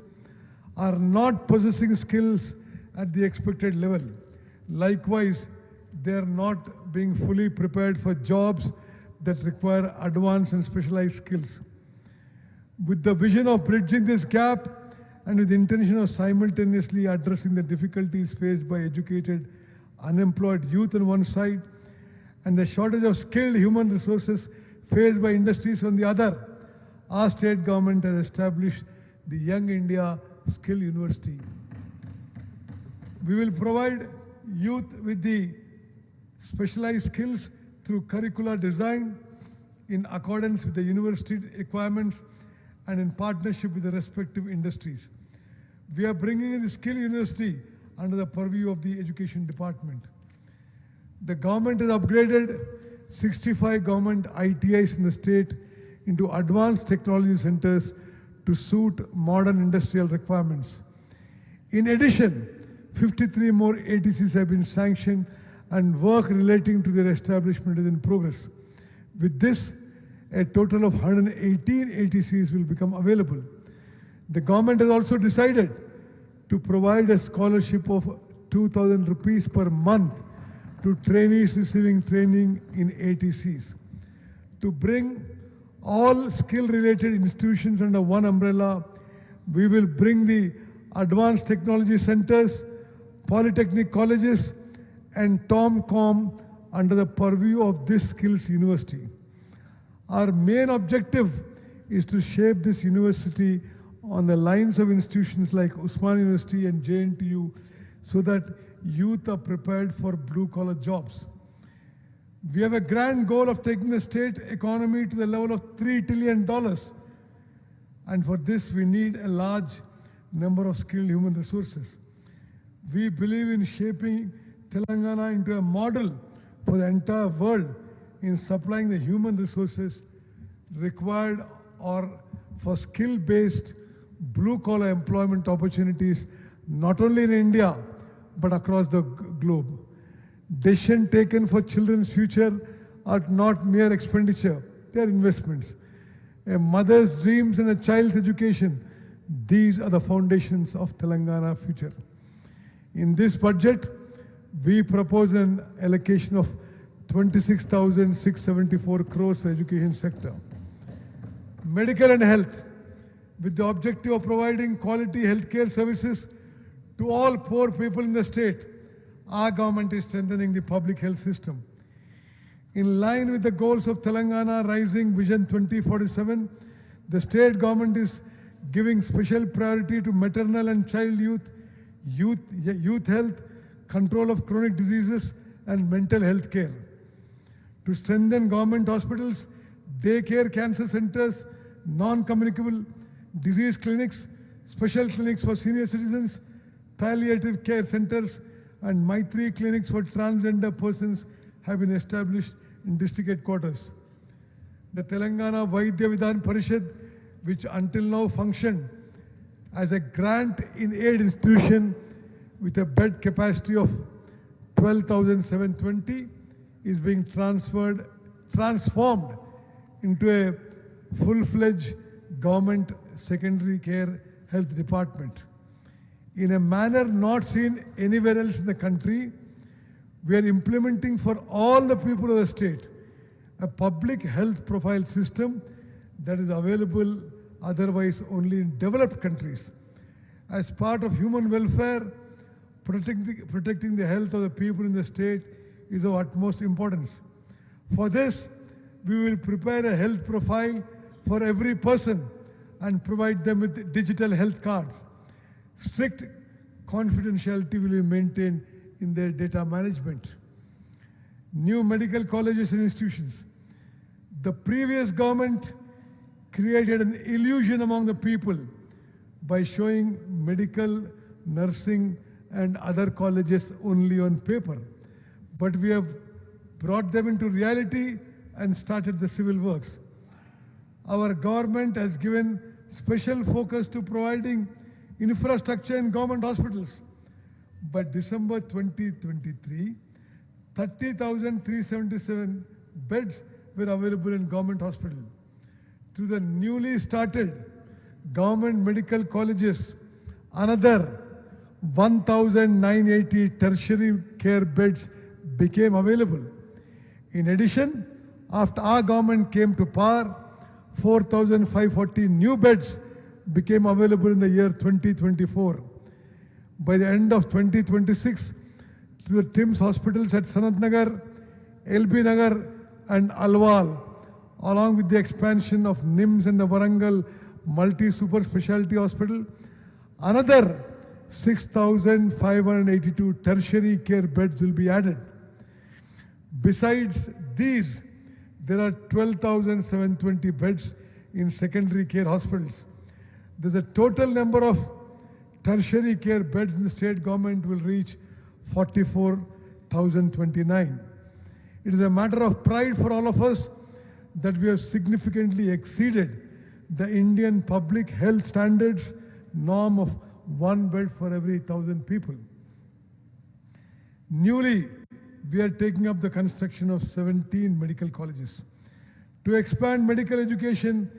are not possessing skills at the expected level. Likewise, they are not being fully prepared for jobs that require advanced and specialized skills. With the vision of bridging this gap and with the intention of simultaneously addressing the difficulties faced by educated, unemployed youth on one side and the shortage of skilled human resources faced by industries on the other, our state government has established the Young India Skill University. We will provide youth with the specialized skills through curricular design in accordance with the university requirements and in partnership with the respective industries. We are bringing in the Skill University under the purview of the Education Department. The government has upgraded 65 government ITIs in the state into advanced technology centers to suit modern industrial requirements. In addition, 53 more ATCs have been sanctioned and work relating to their establishment is in progress. With this, a total of 118 ATCs will become available. The government has also decided to provide a scholarship of 2,000 rupees per month to trainees receiving training in ATCs. To bring all skill-related institutions under one umbrella, we will bring the advanced technology centers, polytechnic colleges, and TomCom under the purview of this skills university. Our main objective is to shape this university on the lines of institutions like Usman University and JNTU so that youth are prepared for blue-collar jobs. We have a grand goal of taking the state economy to the level of $3 trillion. And for this, we need a large number of skilled human resources. We believe in shaping Telangana into a model for the entire world in supplying the human resources required or for skill-based blue-collar employment opportunities, not only in India, but across the globe. Decisions taken for children's future are not mere expenditure, they are investments. A mother's dreams and a child's education, these are the foundations of Telangana future. In this budget, we propose an allocation of 26,674 crores for the education sector. Medical and health, with the objective of providing quality healthcare services to all poor people in the state, our government is strengthening the public health system. In line with the goals of Telangana Rising Vision 2047, the state government is giving special priority to maternal and child youth health, control of chronic diseases, and mental health care. To strengthen government hospitals, daycare cancer centers, non-communicable disease clinics, special clinics for senior citizens, palliative care centers, and Maitri clinics for transgender persons have been established in district headquarters. The Telangana Vaidya Vidhan Parishad, which until now functioned as a grant-in-aid institution with a bed capacity of 12,720, is being transformed into a full-fledged government secondary care health department. In a manner not seen anywhere else in the country, we are implementing for all the people of the state a public health profile system that is available otherwise only in developed countries. As part of human welfare, protecting the health of the people in the state is of utmost importance. For this, we will prepare a health profile for every person and provide them with digital health cards. Strict confidentiality will be maintained in their data management. New medical colleges and institutions. The previous government created an illusion among the people by showing medical, nursing, and other colleges only on paper. But we have brought them into reality and started the civil works. Our government has given special focus to providing infrastructure in government hospitals. By December 2023, 30,377 beds were available in government hospital. Through the newly started government medical colleges, another 1,980 tertiary care beds became available. In addition, after our government came to power, 4,540 new beds became available in the year 2024. By the end of 2026, the TIMS hospitals at Sanat Nagar, LB Nagar and Alwal, along with the expansion of NIMS and the Warangal multi-super specialty hospital, another 6,582 tertiary care beds will be added. Besides these, there are 12,720 beds in secondary care hospitals. There's a total number of tertiary care beds in the state government will reach 44,029. It is a matter of pride for all of us that we have significantly exceeded the Indian public health standards norm of 1 bed for every 1,000 people. Newly, we are taking up the construction of 17 medical colleges. To expand medical education,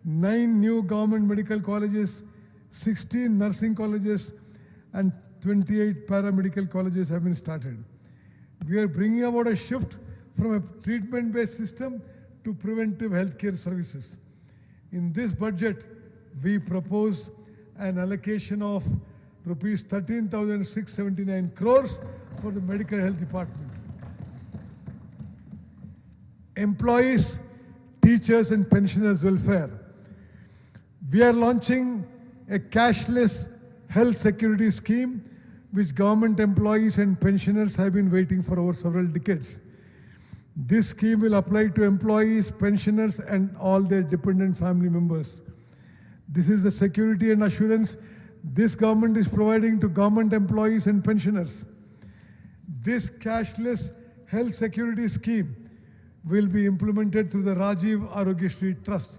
9 new government medical colleges, 16 nursing colleges, and 28 paramedical colleges have been started. We are bringing about a shift from a treatment-based system to preventive healthcare services. In this budget, we propose an allocation of rupees 13,679 crores for the medical health department. Employees, teachers and pensioners welfare. We are launching a cashless health security scheme which government employees and pensioners have been waiting for over several decades. This scheme will apply to employees, pensioners and all their dependent family members. This is the security and assurance this government is providing to government employees and pensioners. This cashless health security scheme will be implemented through the Rajiv Arogyashree Trust.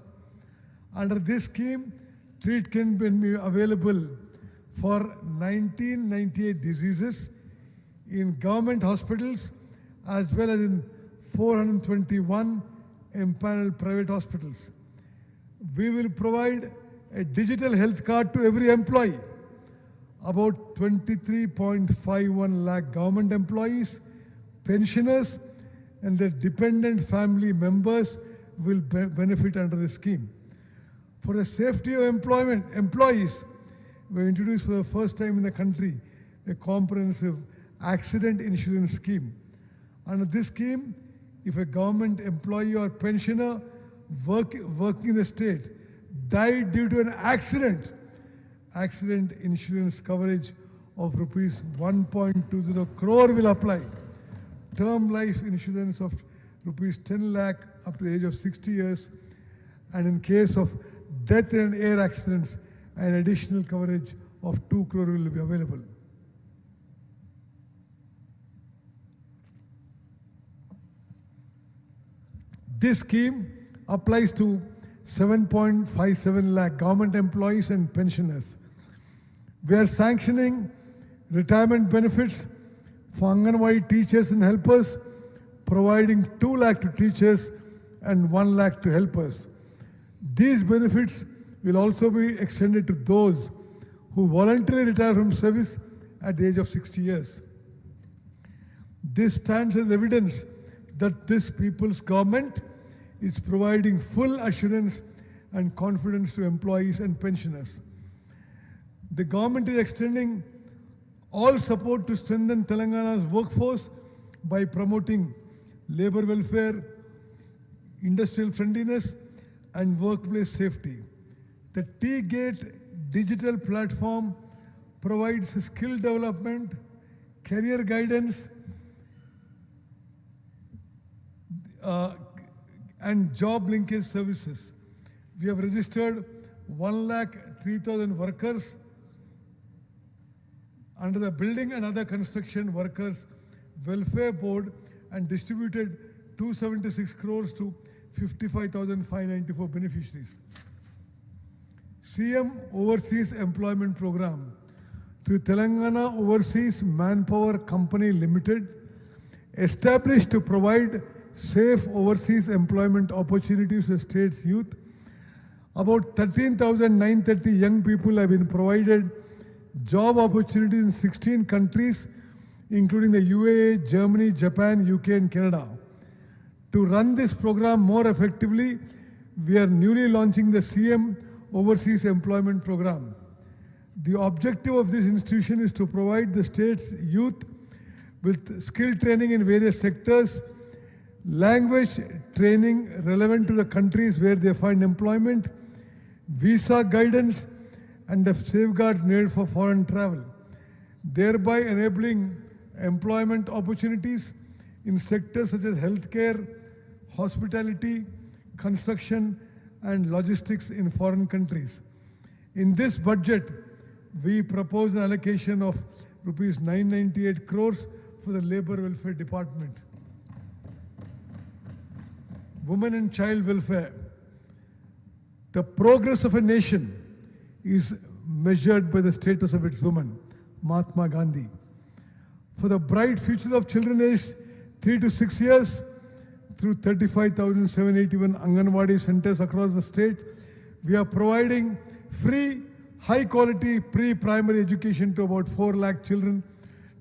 Under this scheme, treatment can be available for 1998 diseases in government hospitals as well as in 421 empaneled private hospitals. We will provide a digital health card to every employee. About 23.51 lakh government employees, pensioners, and their dependent family members will benefit under the scheme. For the safety of employees, we introduced for the first time in the country a comprehensive accident insurance scheme. Under this scheme, if a government employee or pensioner working in the state died due to an accident insurance coverage of rupees 1.20 crore will apply. Term life insurance of rupees 10 lakh up to the age of 60 years, and in case of death and air accidents, an additional coverage of 2 crore will be available. This scheme applies to 7.57 lakh government employees and pensioners. We are sanctioning retirement benefits for Anganwadi teachers and helpers, providing 2 lakh to teachers and 1 lakh to helpers. These benefits will also be extended to those who voluntarily retire from service at the age of 60 years. This stands as evidence that this people's government is providing full assurance and confidence to employees and pensioners. The government is extending all support to strengthen Telangana's workforce by promoting labor welfare, industrial friendliness, and workplace safety. The T-Gate digital platform provides skill development, career guidance, and job linkage services. We have registered 1,03,000 workers under the Building and Other Construction Workers Welfare Board and distributed 276 crores to 55,594 beneficiaries. CM Overseas Employment Program through Telangana Overseas Manpower Company Limited, established to provide safe overseas employment opportunities to state's youth. About 13,930 young people have been provided job opportunities in 16 countries, including the UAE, Germany, Japan, UK, and Canada. To run this program more effectively, we are newly launching the CM Overseas Employment Program. The objective of this institution is to provide the state's youth with skill training in various sectors, language training relevant to the countries where they find employment, visa guidance, and the safeguards needed for foreign travel, thereby enabling employment opportunities in sectors such as healthcare, hospitality, construction, and logistics in foreign countries. In this budget, we propose an allocation of rupees 998 crores for the Labour Welfare Department. Women and child welfare. The progress of a nation is measured by the status of its women. Mahatma Gandhi. For the bright future of children aged 3 to 6 years, through 35,781 Anganwadi centers across the state, we are providing free, high-quality pre-primary education to about 4 lakh children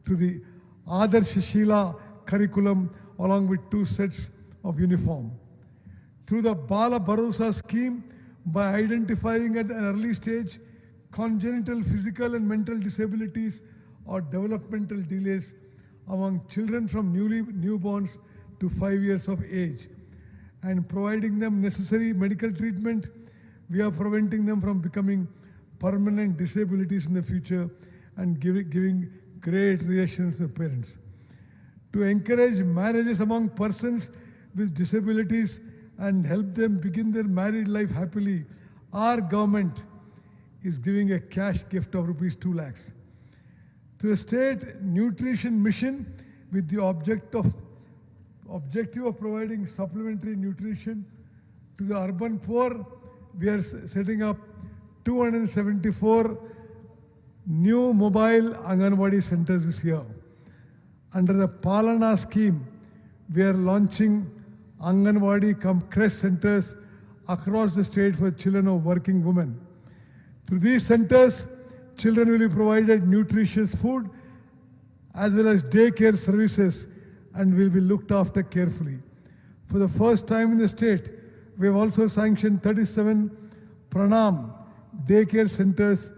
through the Adarsh Sheela curriculum along with 2 sets of uniform. Through the Bala Bharosa scheme, by identifying at an early stage congenital physical and mental disabilities or developmental delays among children from newborns to 5 years of age and providing them necessary medical treatment, we are preventing them from becoming permanent disabilities in the future and giving great reassurance to the parents. To encourage marriages among persons with disabilities and help them begin their married life happily, our government is giving a cash gift of rupees 2 lakhs. To the state nutrition mission with the objective of providing supplementary nutrition to the urban poor, we are setting up 274 new mobile Anganwadi centers this year. Under the Palana scheme, we are launching Anganwadi cum Crest centers across the state for children of working women. Through these centers, children will be provided nutritious food as well as daycare services and will be looked after carefully. For the first time in the state, we have also sanctioned 37 Pranam daycare centers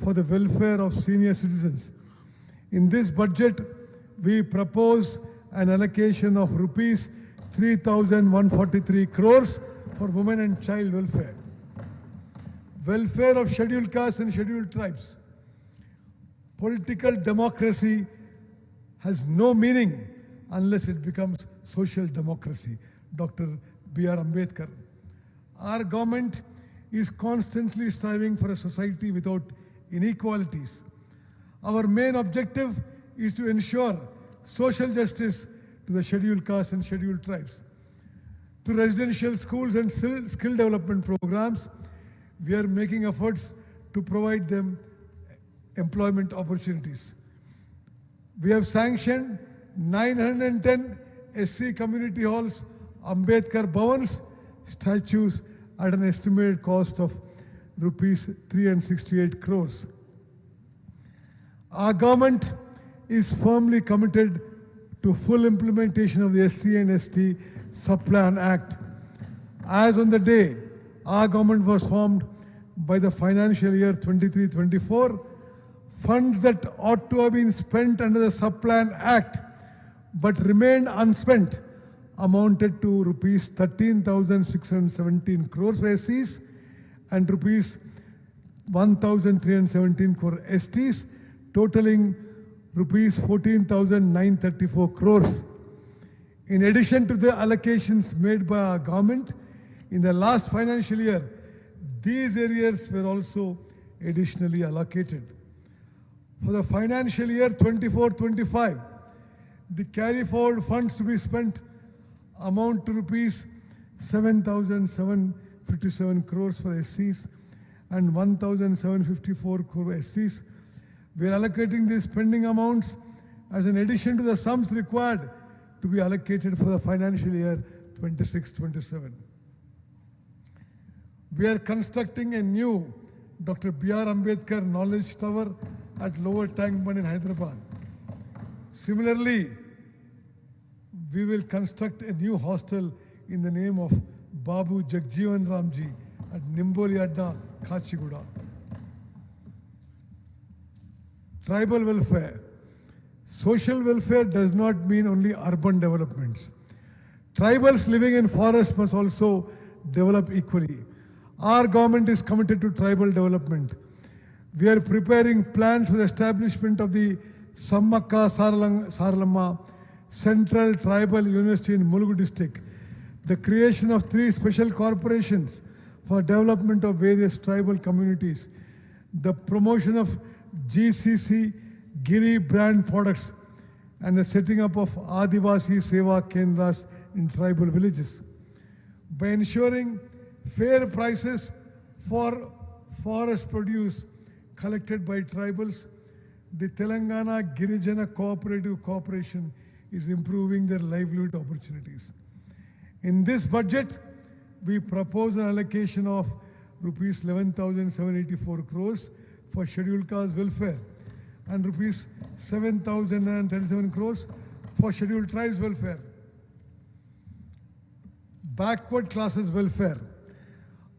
for the welfare of senior citizens. In this budget, we propose an allocation of rupees 3,143 crores for women and child welfare. Welfare of scheduled castes and scheduled tribes. Political democracy has no meaning unless it becomes social democracy. Dr. B.R. Ambedkar. Our government is constantly striving for a society without inequalities. Our main objective is to ensure social justice to the scheduled castes and scheduled tribes. Through residential schools and skill development programs, we are making efforts to provide them employment opportunities. We have sanctioned 910 SC community halls, Ambedkar Bhavans, statues at an estimated cost of rupees 368 crores. Our government is firmly committed to full implementation of the SC and ST Subplan Act. As on the day our government was formed by the financial year 23-24, funds that ought to have been spent under the Subplan Act but remained unspent amounted to rupees 13,617 crores for SCs and rupees 1,317 crore STs, totaling rupees 14,934 crores. In addition to the allocations made by our government in the last financial year, these areas were also additionally allocated. For the financial year 24-25, the carry forward funds to be spent amount to rupees 7,757 crores for SCs and 1,754 crore STs. We are allocating these spending amounts as an addition to the sums required to be allocated for the financial year 26-27. We are constructing a new Dr. B.R. Ambedkar Knowledge Tower at Lower Tank Bund in Hyderabad. Similarly, we will construct a new hostel in the name of Babu Jagjeevan Ramji at Nimboli Adda, Kachiguda. Tribal welfare. Social welfare does not mean only urban developments. Tribals living in forests must also develop equally. Our government is committed to tribal development. We are preparing plans for the establishment of the Sammakka Saralamma Central Tribal University in Mulugu district, the creation of 3 special corporations for development of various tribal communities, the promotion of GCC Giri brand products, and the setting up of Adivasi Seva Kendras in tribal villages. By ensuring fair prices for forest produce collected by tribals, the Telangana Girijana Cooperative Corporation is improving their livelihood opportunities. In this budget, we propose an allocation of rupees 11,784 crores for scheduled caste welfare and rupees 7,037 crores for scheduled tribes welfare. Backward classes welfare.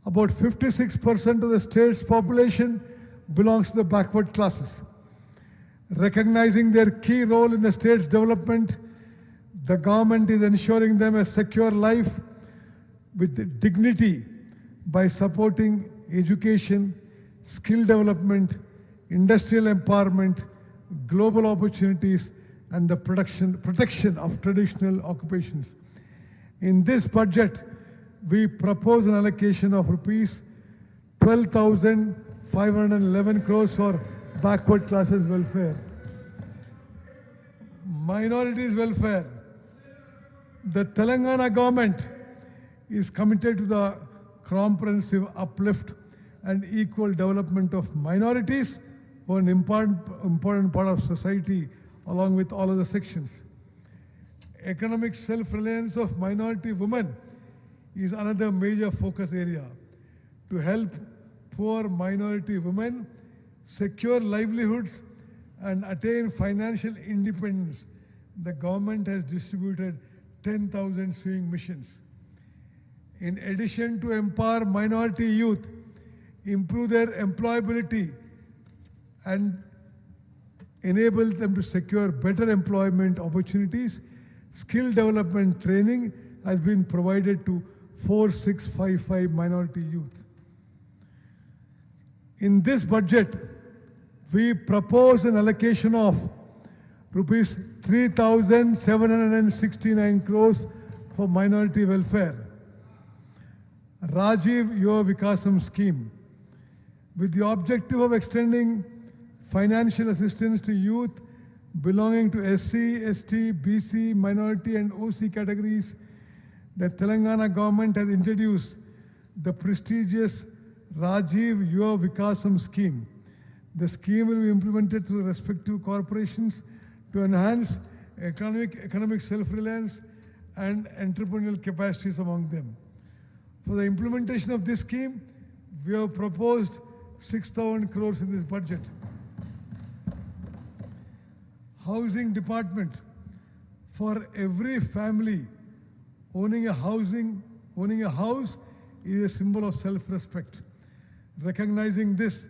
About 56% of the state's population belongs to the backward classes. Recognizing their key role in the state's development, the government is ensuring them a secure life with dignity by supporting education, skill development, industrial empowerment, global opportunities, and the protection of traditional occupations. In this budget, we propose an allocation of rupees 12,511 crores for backward classes welfare. Minorities welfare. The Telangana government is committed to the comprehensive uplift and equal development of minorities, who are an important part of society along with all other sections. Economic self-reliance of minority women is another major focus area. To help poor minority women secure livelihoods and attain financial independence, the government has distributed 10,000 sewing machines. In addition to empower minority youth, improve their employability, and enable them to secure better employment opportunities, skill development training has been provided to 4655 minority youth. In this budget, we propose an allocation of rupees 3,769 crores for minority welfare. Rajiv Yuva Vikasam scheme, with the objective of extending financial assistance to youth belonging to SC, ST, BC, minority and OC categories, the Telangana government has introduced the prestigious Rajiv Yuva Vikasam scheme. The scheme will be implemented through respective corporations to enhance economic self-reliance and entrepreneurial capacities among them. For the implementation of this scheme, we have proposed 6,000 crores in this budget. Housing department. For every family, owning a house is a symbol of self-respect. Recognizing this,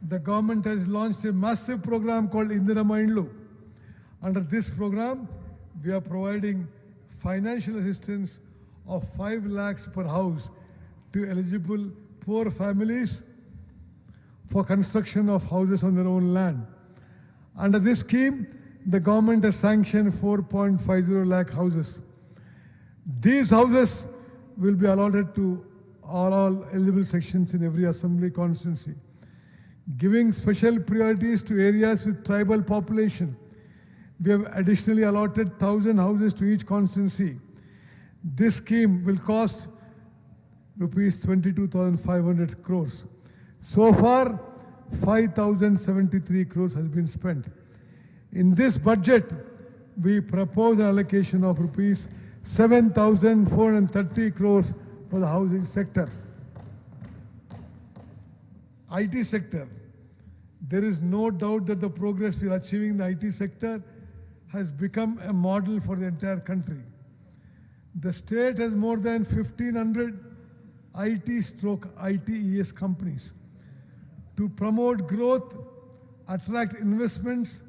the government has launched a massive program called Indirama Indlu. Under this program, we are providing financial assistance of 5 lakhs per house to eligible poor families for construction of houses on their own land. Under this scheme, the government has sanctioned 4.50 lakh houses. These houses will be allotted to all eligible sections in every assembly constituency. Giving special priorities to areas with tribal population, we have additionally allotted 1,000 houses to each constituency. This scheme will cost rupees 22,500 crores. So far, 5,073 crores has been spent. In this budget, we propose an allocation of rupees 7,430 crores for the housing sector. IT sector. There is no doubt that the progress we are achieving in the IT sector has become a model for the entire country. The state has more than 1,500 IT/ITES companies. To promote growth, attract investments,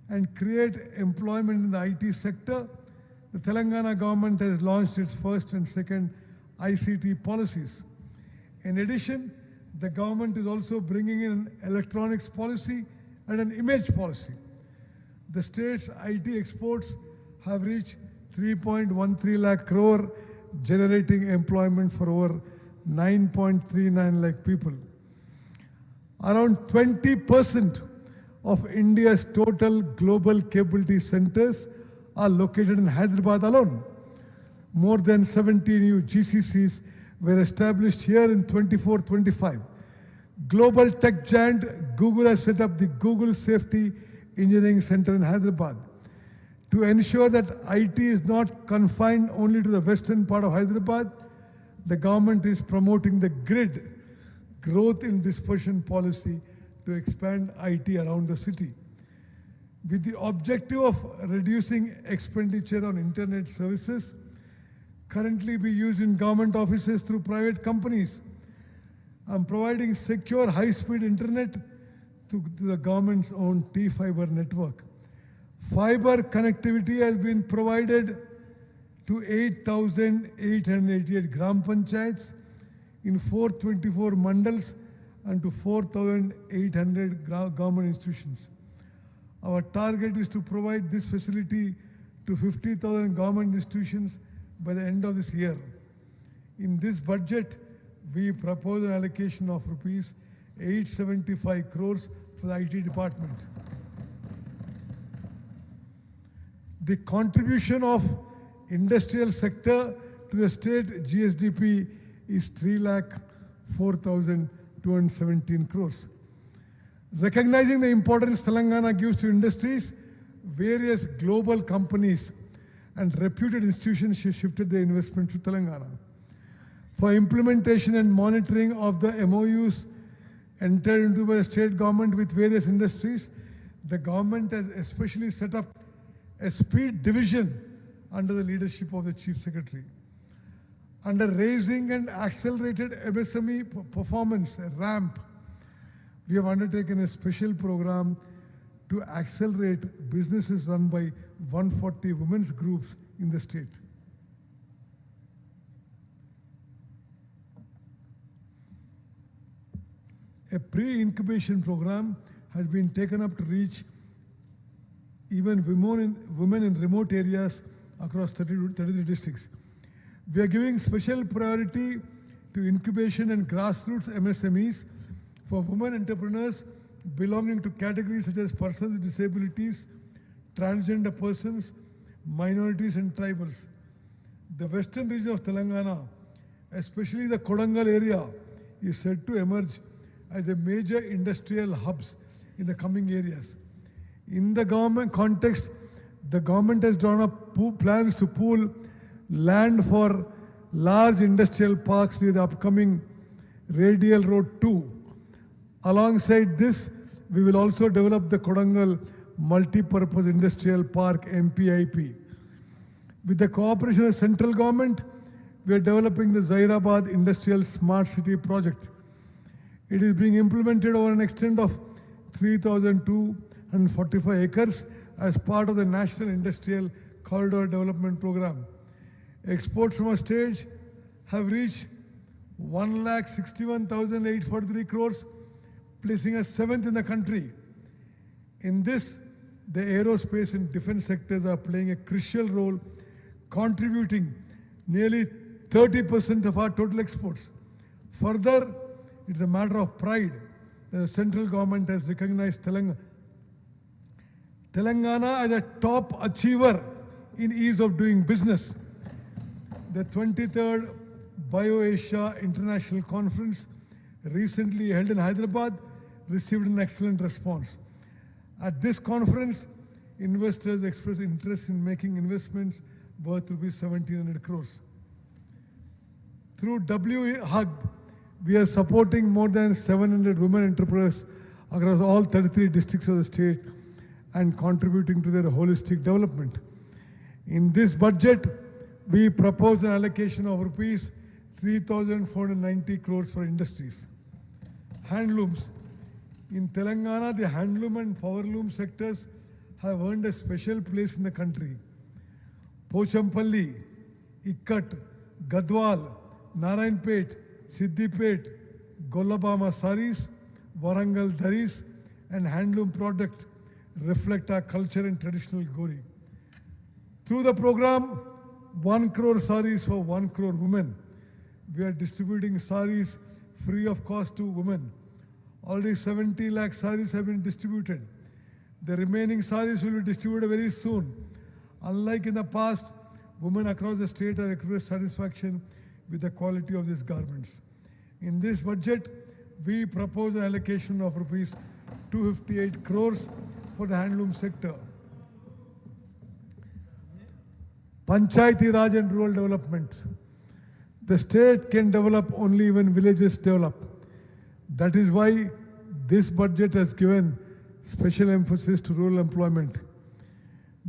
and create employment in the IT sector, the Telangana government has launched its first and second ICT policies. In addition, the government is also bringing in an electronics policy and an image policy. The state's IT exports have reached 3.13 lakh crore, generating employment for over 9.39 lakh people. Around 20% of India's total global capability centers are located in Hyderabad alone. More than 70 new GCCs were established here in 24-25. Global tech giant Google has set up the Google Safety Engineering Center in Hyderabad. To ensure that IT is not confined only to the western part of Hyderabad, the government is promoting the GRID, Growth in Dispersion Policy, to expand IT around the city. With the objective of reducing expenditure on internet services, currently be used in government offices through private companies, and providing secure high-speed internet to the government's own T-Fiber network. Fiber connectivity has been provided to 8,888 Gram Panchayats in 424 mandals and to 4,800 government institutions. Our target is to provide this facility to 50,000 government institutions by the end of this year. In this budget, we propose an allocation of rupees 875 crores for the IT department. The contribution of industrial sector to the state GSDP is 3,04,217 crores. Recognizing the importance Telangana gives to industries, various global companies and reputed institutions shifted their investment to Telangana. For implementation and monitoring of the MOUs entered into by the state government with various industries, the government has especially set up a speed division under the leadership of the Chief Secretary. Under Raising and Accelerated MSME Performance, RAMP, we have undertaken a special program to accelerate businesses run by 140 women's groups in the state. A pre-incubation program has been taken up to reach even women in remote areas across 33 districts. We are giving special priority to incubation and grassroots MSMEs for women entrepreneurs belonging to categories such as persons with disabilities, transgender persons, minorities and tribals. The western region of Telangana, especially the KODNGAL area, is said to emerge as a major industrial hubs in the coming areas. In the government context, the government has drawn up plans to pool land for large industrial parks near the upcoming Radial Road 2. Alongside this, we will also develop the KODNGAL Multi-Purpose Industrial Park MPIP. With the cooperation of the central government, we are developing the Zairabad Industrial Smart City project. It is being implemented over an extent of 3,245 acres as part of the National Industrial Corridor Development Program. Exports from our stage have reached 1,61,843 crores, placing us 7th in the country. In this, the aerospace and defense sectors are playing a crucial role, contributing nearly 30% of our total exports. Further, it's a matter of pride that the central government has recognized Telangana as a top achiever in ease of doing business. The 23rd BioAsia International Conference, recently held in Hyderabad, received an excellent response. At this conference, investors expressed interest in making investments worth rupees 1,700 crores. Through WHUG, we are supporting more than 700 women entrepreneurs across all 33 districts of the state and contributing to their holistic development. In this budget, we propose an allocation of rupees 3,490 crores for industries. Handlooms. In Telangana, the handloom and powerloom sectors have earned a special place in the country. Pochampalli, Ikkat, Gadwal, Narayanpet, Siddipet, Gollabama saris, Warangal dharis, and handloom product reflect our culture and traditional glory. Through the program, 1 crore saris for 1 crore women. We are distributing saris free of cost to women. Already 70 lakh saris have been distributed. The remaining saris will be distributed very soon. Unlike in the past, women across the state have expressed satisfaction with the quality of these garments. In this budget, we propose an allocation of rupees 258 crores for the handloom sector. Panchayati Raj and rural development. The state can develop only when villages develop. That is why this budget has given special emphasis to rural employment.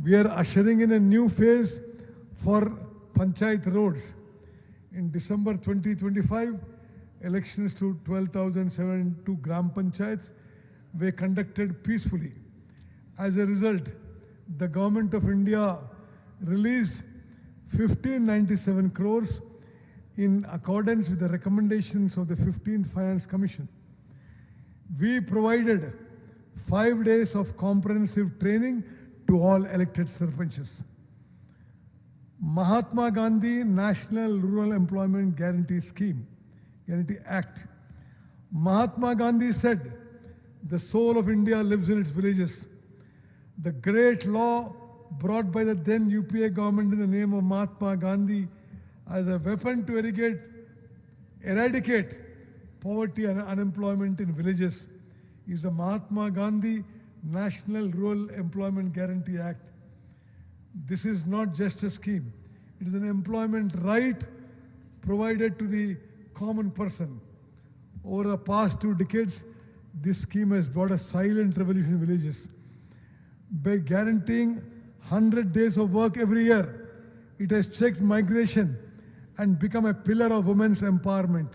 We are ushering in a new phase for Panchayat roads. In December 2025, elections to 12,702 Gram Panchayats were conducted peacefully. As a result, the Government of India released 1597 crores in accordance with the recommendations of the 15th Finance Commission. We provided 5 days of comprehensive training to all elected sarpanches. Mahatma Gandhi National Rural Employment Guarantee Act. Mahatma Gandhi said, "The soul of India lives in its villages." The great law brought by the then UPA government in the name of Mahatma Gandhi as a weapon to eradicate poverty and unemployment in villages is the Mahatma Gandhi National Rural Employment Guarantee Act. This is not just a scheme. It is an employment right provided to the common person. Over the past 2 decades, this scheme has brought a silent revolution in villages. By guaranteeing 100 days of work every year, it has checked migration and become a pillar of women's empowerment.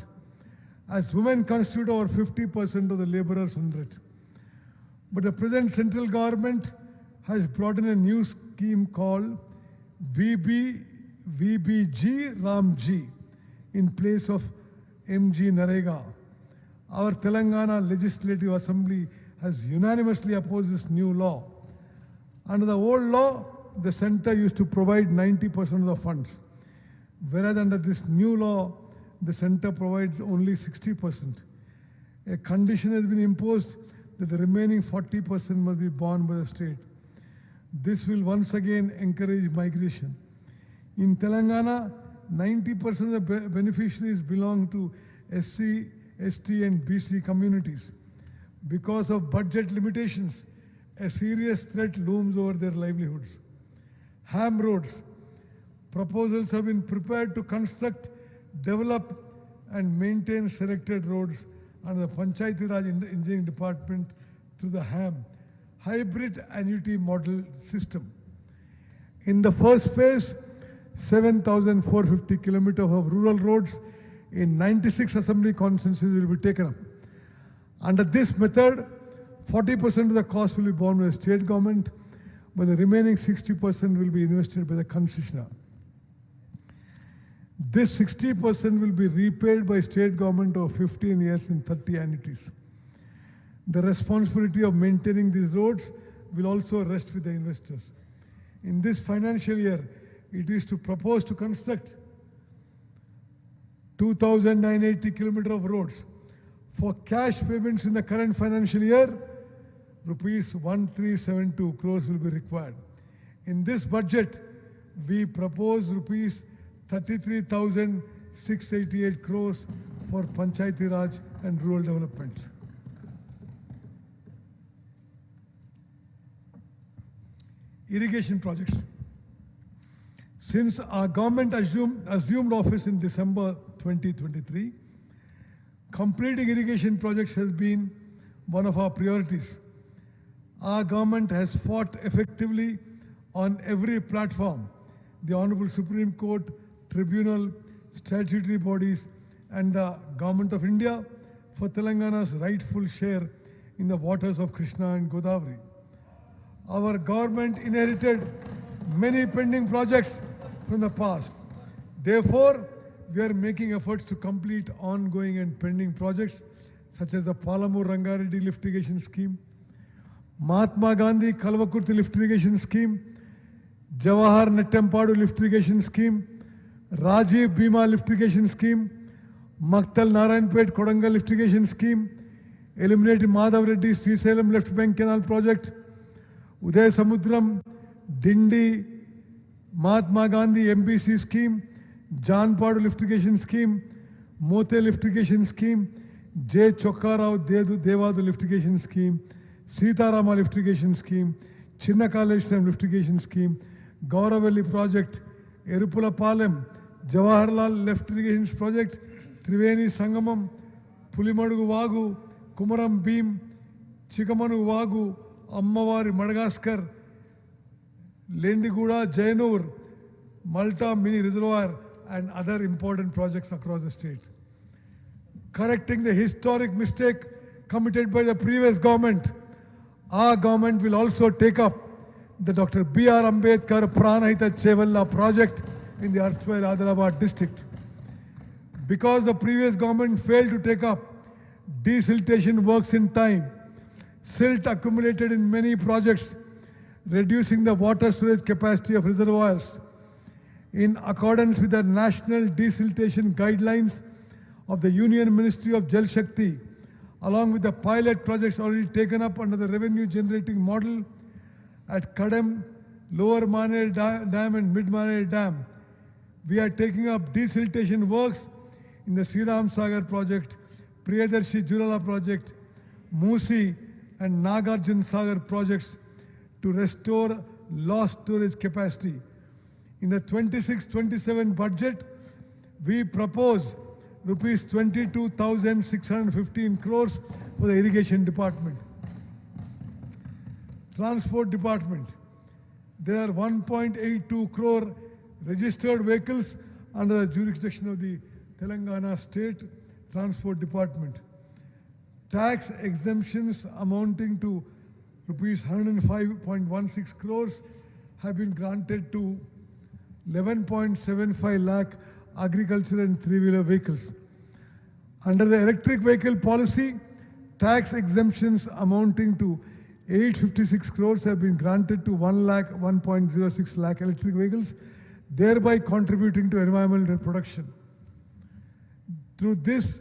As women constitute over 50% of the laborers under it. But the present central government has brought in a new scheme called VBG Ramji in place of MG Narega. Our Telangana Legislative Assembly has unanimously opposed this new law. Under the old law, the center used to provide 90% of the funds, whereas under this new law, the center provides only 60%. A condition has been imposed that the remaining 40% must be borne by the state. This will once again encourage migration. In Telangana, 90% of the beneficiaries belong to SC, ST and BC communities. Because of budget limitations, a serious threat looms over their livelihoods. HAM roads. Proposals have been prepared to construct, develop and maintain selected roads under the Panchayati Raj Engineering Department through the HAM, Hybrid Annuity Model System. In the first phase, 7,450 kilometers of rural roads in 96 assembly constituencies will be taken up. Under this method, 40% of the cost will be borne by the state government, but the remaining 60% will be invested by the concessionaire. This 60% will be repaid by state government over 15 years in 30 annuities. The responsibility of maintaining these roads will also rest with the investors. In this financial year, it is to propose to construct 2,980 kilometers of roads. For cash payments in the current financial year, rupees 1372 crores will be required. In this budget, we propose rupees 33,688 crores for Panchayati Raj and rural development. Irrigation projects. Since our government assumed office in December 2023, completing irrigation projects has been one of our priorities. Our government has fought effectively on every platform, the Honorable Supreme Court, Tribunal, statutory bodies, and the Government of India for Telangana's rightful share in the waters of Krishna and Godavari. Our government inherited many pending projects from the past. Therefore, we are making efforts to complete ongoing and pending projects such as the Palamur Rangareddy lift irrigation scheme, Mahatma Gandhi Kalvakurti lift irrigation scheme, Jawahar Nettempadu lift irrigation scheme, Rajiv Bhima lift irrigation scheme, Maktal Narayanpet KODNGAL lift irrigation scheme, eliminating Madhav Reddy Srisalem left bank canal project, Uday Samudram, Dindi, Mahatma Gandhi MBC scheme, Janpadu lift irrigation scheme, Mote lift irrigation scheme, J. Chokkarao Devadu lift irrigation scheme, Sitarama lift irrigation scheme, Chinna Kaleshwaram lift irrigation scheme, Gauravelli project, Erupulapalem, Jawaharlal lift irrigation project, Triveni Sangamam, Pulimadugu Vagu, Kumaram Beam, Chikamanu Vagu, Ammavari Madagascar, Lendiguda, Jainur, Malta mini reservoir, and other important projects across the state. Correcting the historic mistake committed by the previous government, our government will also take up the Dr. B.R. Ambedkar Pranahita Chevalla project in the erstwhile Adilabad district. Because the previous government failed to take up desiltation works in time, silt accumulated in many projects, reducing the water storage capacity of reservoirs. In accordance with the national desiltation guidelines of the Union Ministry of Jal Shakti, along with the pilot projects already taken up under the revenue generating model at Kadam, Lower Mane Dam and Mid Mane Dam, we are taking up desiltation works in the Sriram Sagar project, Priyadarshi Jurala project, Musi and Nagarjun Sagar projects to restore lost storage capacity. In the 26-27 budget, we propose rupees 22,615 crores for the irrigation department. Transport department, there are 1.82 crore registered vehicles under the jurisdiction of the Telangana State Transport Department. Tax exemptions amounting to rupees 105.16 crores have been granted to 11.75 lakh agriculture and three-wheeler vehicles. Under the electric vehicle policy, tax exemptions amounting to 856 crores have been granted to 1.06 lakh electric vehicles, thereby contributing to environmental protection. Through this,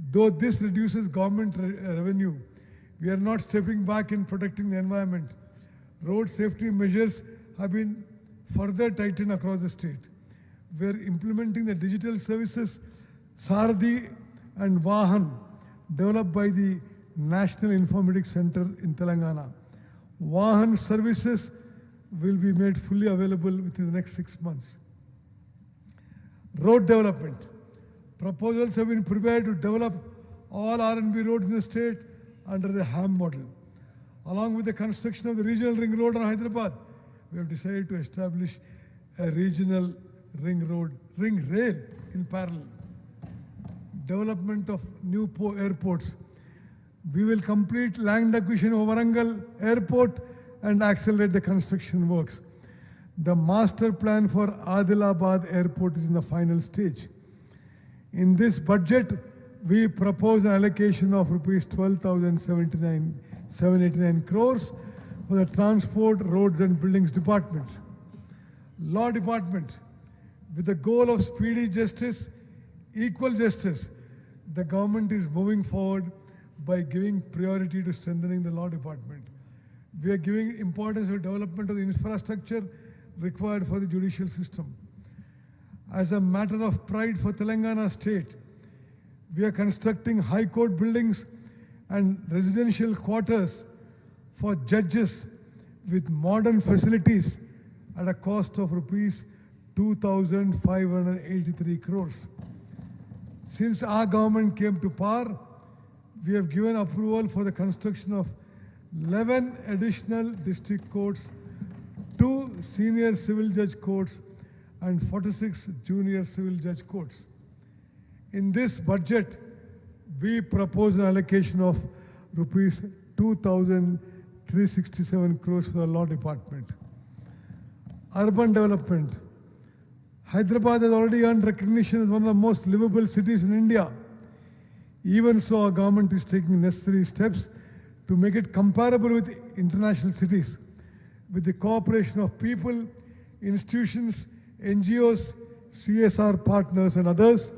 though this reduces government revenue, we are not stepping back in protecting the environment. Road safety measures have been further tightened across the state. We are implementing the digital services Sardi and Vahan developed by the National Informatics Center in Telangana. Vahan services will be made fully available within the next 6 months. Road development. Proposals have been prepared to develop all R&B roads in the state under the HAM model. Along with the construction of the regional ring road on Hyderabad, we have decided to establish a regional ring rail in parallel. Development of new airports. We will complete land acquisition of Warangal Airport and accelerate the construction works. The master plan for Adilabad Airport is in the final stage. In this budget, we propose an allocation of rupees 12,789 crores for the Transport, Roads and Buildings Department. Law Department, with the goal of speedy justice, equal justice, the government is moving forward by giving priority to strengthening the law department. We are giving importance to development of the infrastructure required for the judicial system. As a matter of pride for Telangana state, we are constructing high court buildings and residential quarters for judges with modern facilities at a cost of rupees 2,583 crores. Since our government came to power, we have given approval for the construction of 11 additional district courts, 2 senior civil judge courts, and 46 junior civil judge courts. In this budget, we propose an allocation of rupees 2,367 crores for the law department. Urban development. Hyderabad has already earned recognition as one of the most livable cities in India. Even so, our government is taking necessary steps to make it comparable with international cities. With the cooperation of people, institutions, NGOs, CSR partners and others,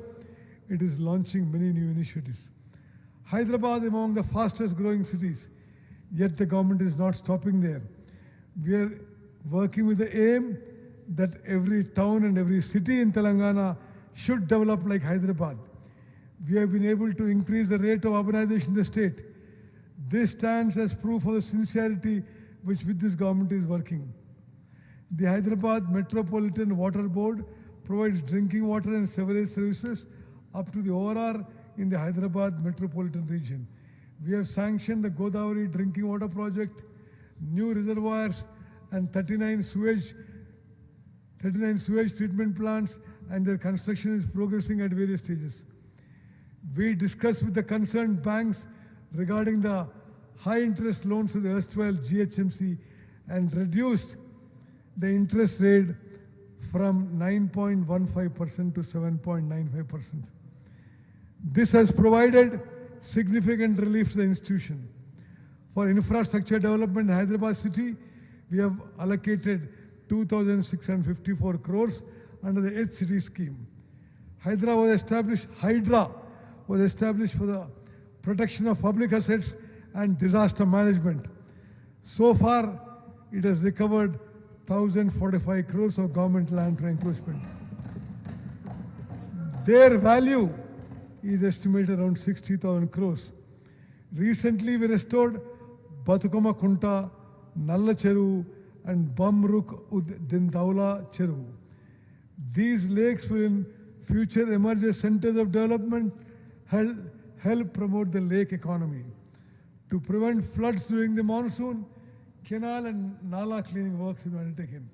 it is launching many new initiatives. Hyderabad is among the fastest growing cities, yet the government is not stopping there. We are working with the aim that every town and every city in Telangana should develop like Hyderabad. We have been able to increase the rate of urbanization in the state. This stands as proof of the sincerity with this government is working. The Hyderabad Metropolitan Water Board provides drinking water and sewerage services up to the ORR in the Hyderabad metropolitan region. We have sanctioned the Godavari drinking water project, new reservoirs and 39 sewage treatment plants, and their construction is progressing at various stages. We discussed with the concerned banks regarding the high interest loans of the erstwhile GHMC and reduced the interest rate from 9.15% to 7.95%. This has provided significant relief to the institution. For infrastructure development in Hyderabad city, we have allocated 2,654 crores under the H City scheme. Hydra was established for the protection of public assets and disaster management. So far, it has recovered 1,045 crores of government land for encroachment. Their value is estimated around 60,000 crores. Recently, we restored Batukama Kunta, Nalla Cheru, and Bamruk Dindaula Cheru. These lakes will in future emerge as centers of development, help promote the lake economy. To prevent floods during the monsoon, canal and nala cleaning works have been undertaken.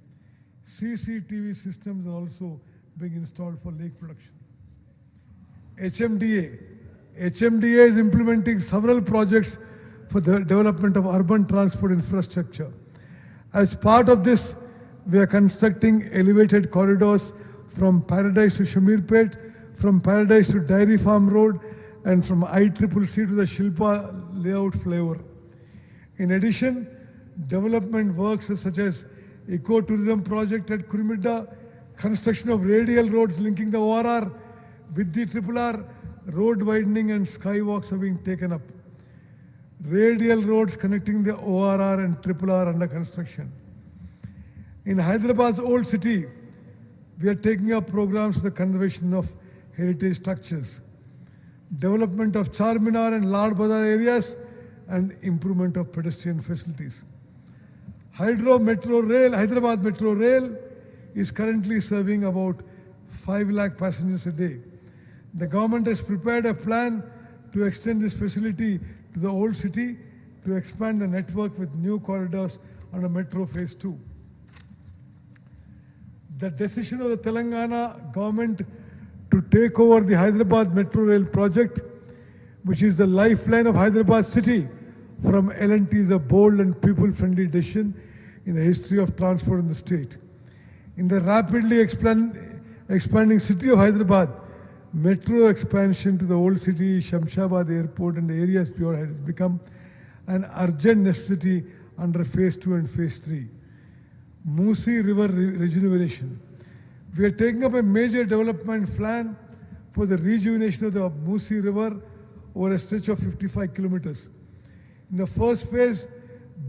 CCTV systems are also being installed for lake protection. HMDA is implementing several projects for the development of urban transport infrastructure. As part of this, we are constructing elevated corridors from Paradise to Shamirpet, from Paradise to Dairy Farm Road, and from ICCC to the Shilpa layout flyover. In addition, development works such as eco-tourism project at Kurimidda, construction of radial roads linking the ORR with the RRR, road widening and skywalks are being taken up. Radial roads connecting the ORR and RRR under construction. In Hyderabad's old city, we are taking up programs for the conservation of heritage structures, development of Charminar and Lad Bazar areas, and improvement of pedestrian facilities. Hyderabad Metro Rail is currently serving about 5 lakh passengers a day. The government has prepared a plan to extend this facility to the old city to expand the network with new corridors under Metro Phase 2. The decision of the Telangana government to take over the Hyderabad Metro Rail project, which is the lifeline of Hyderabad city, from L&T is a bold and people-friendly decision in the history of transport in the state. In the rapidly expanding city of Hyderabad, metro expansion to the old city, Shamshabad Airport and the areas beyond has become an urgent necessity under Phase 2 and Phase 3. Musi River rejuvenation. We are taking up a major development plan for the rejuvenation of the Musi River over a stretch of 55 kilometers. In the first phase,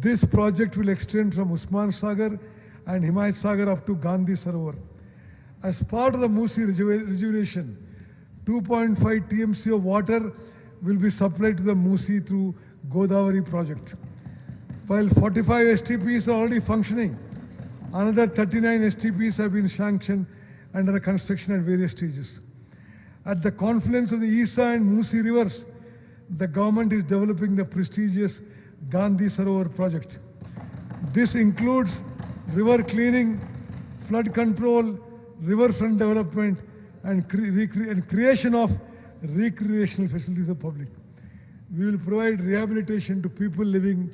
this project will extend from Usman Sagar and Himayat Sagar up to Gandhi Sarovar. As part of the Musi rejuvenation, 2.5 TMC of water will be supplied to the Musi through Godavari project. While 45 STPs are already functioning, another 39 STPs have been sanctioned under construction at various stages. At the confluence of the Isa and Musi rivers, the government is developing the prestigious Gandhi Sarovar project. This includes river cleaning, flood control, riverfront development and creation of recreational facilities of public. We will provide rehabilitation to people living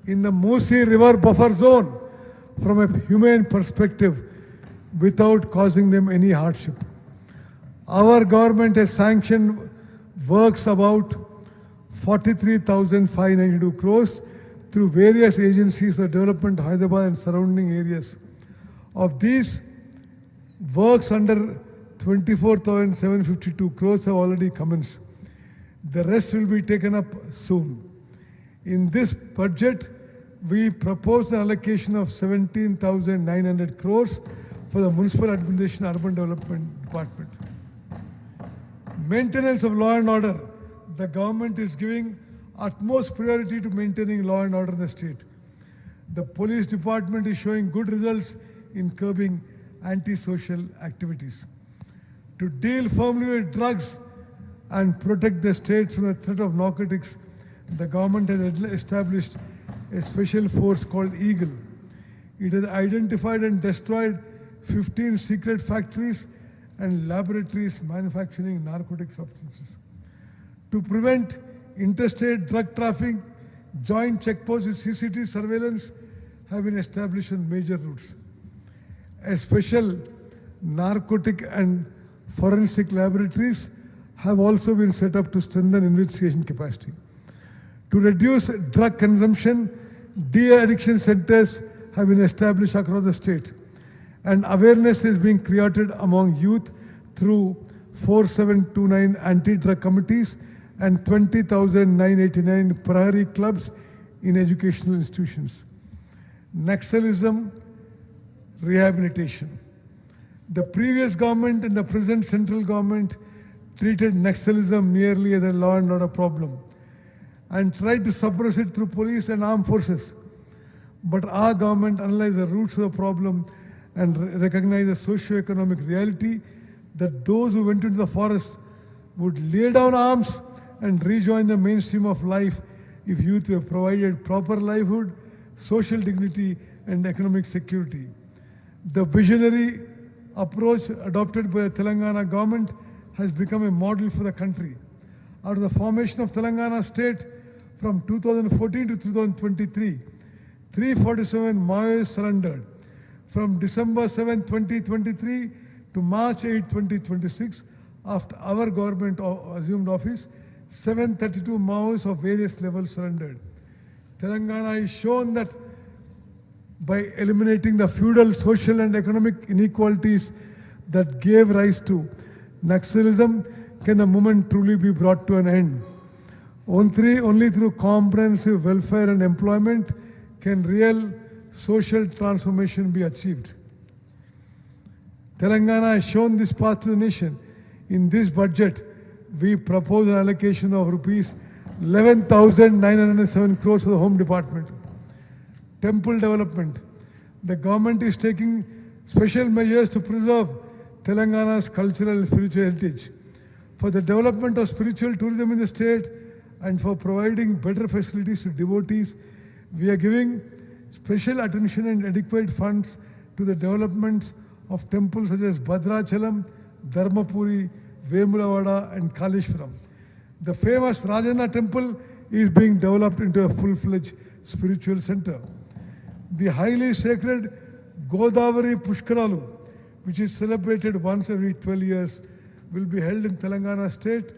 in the Musi River buffer zone from a humane perspective without causing them any hardship. Our government has sanctioned works about 43,592 crores through various agencies of development, Hyderabad and surrounding areas. Of these, works under 24,752 crores have already commenced. The rest will be taken up soon. In this budget, we propose an allocation of 17,900 crores for the Municipal Administration Urban Development Department. Maintenance of law and order. The government is giving utmost priority to maintaining law and order in the state. The police department is showing good results in curbing antisocial activities. To deal firmly with drugs and protect the state from the threat of narcotics, the government has established a special force called Eagle. It has identified and destroyed 15 secret factories and laboratories manufacturing narcotic substances. To prevent interstate drug trafficking, joint checkposts with CCTV surveillance have been established on major routes. A special narcotic and forensic laboratories have also been set up to strengthen investigation capacity. To reduce drug consumption, de-addiction centers have been established across the state, and awareness is being created among youth through 4729 anti-drug committees and 20,989 priority clubs in educational institutions. Naxalism rehabilitation. The previous government and the present central government treated Naxalism merely as a law and order problem and tried to suppress it through police and armed forces. But our government analyzed the roots of the problem and recognized the socio-economic reality that those who went into the forest would lay down arms and rejoin the mainstream of life if youth were provided proper livelihood, social dignity, and economic security. The visionary approach adopted by the Telangana government has become a model for the country. Out of the formation of Telangana state from 2014 to 2023, 347 Maoists surrendered. From December 7, 2023 to March 8, 2026, after our government assumed office, 732 Maoists of various levels surrendered. Telangana has shown that by eliminating the feudal, social and economic inequalities that gave rise to Naxalism, can a movement truly be brought to an end. Only through comprehensive welfare and employment can real social transformation be achieved. Telangana has shown this path to the nation. In this budget, we propose an allocation of rupees 11,907 crores for the Home Department. Temple development. The government is taking special measures to preserve Telangana's cultural and spiritual heritage. For the development of spiritual tourism in the state and for providing better facilities to devotees, we are giving special attention and adequate funds to the development of temples such as Bhadrachalam, Dharmapuri, Vemulavada and Kaleshwaram. The famous Rajana temple is being developed into a full-fledged spiritual center. The highly sacred Godavari Pushkaralu, which is celebrated once every 12 years, will be held in Telangana state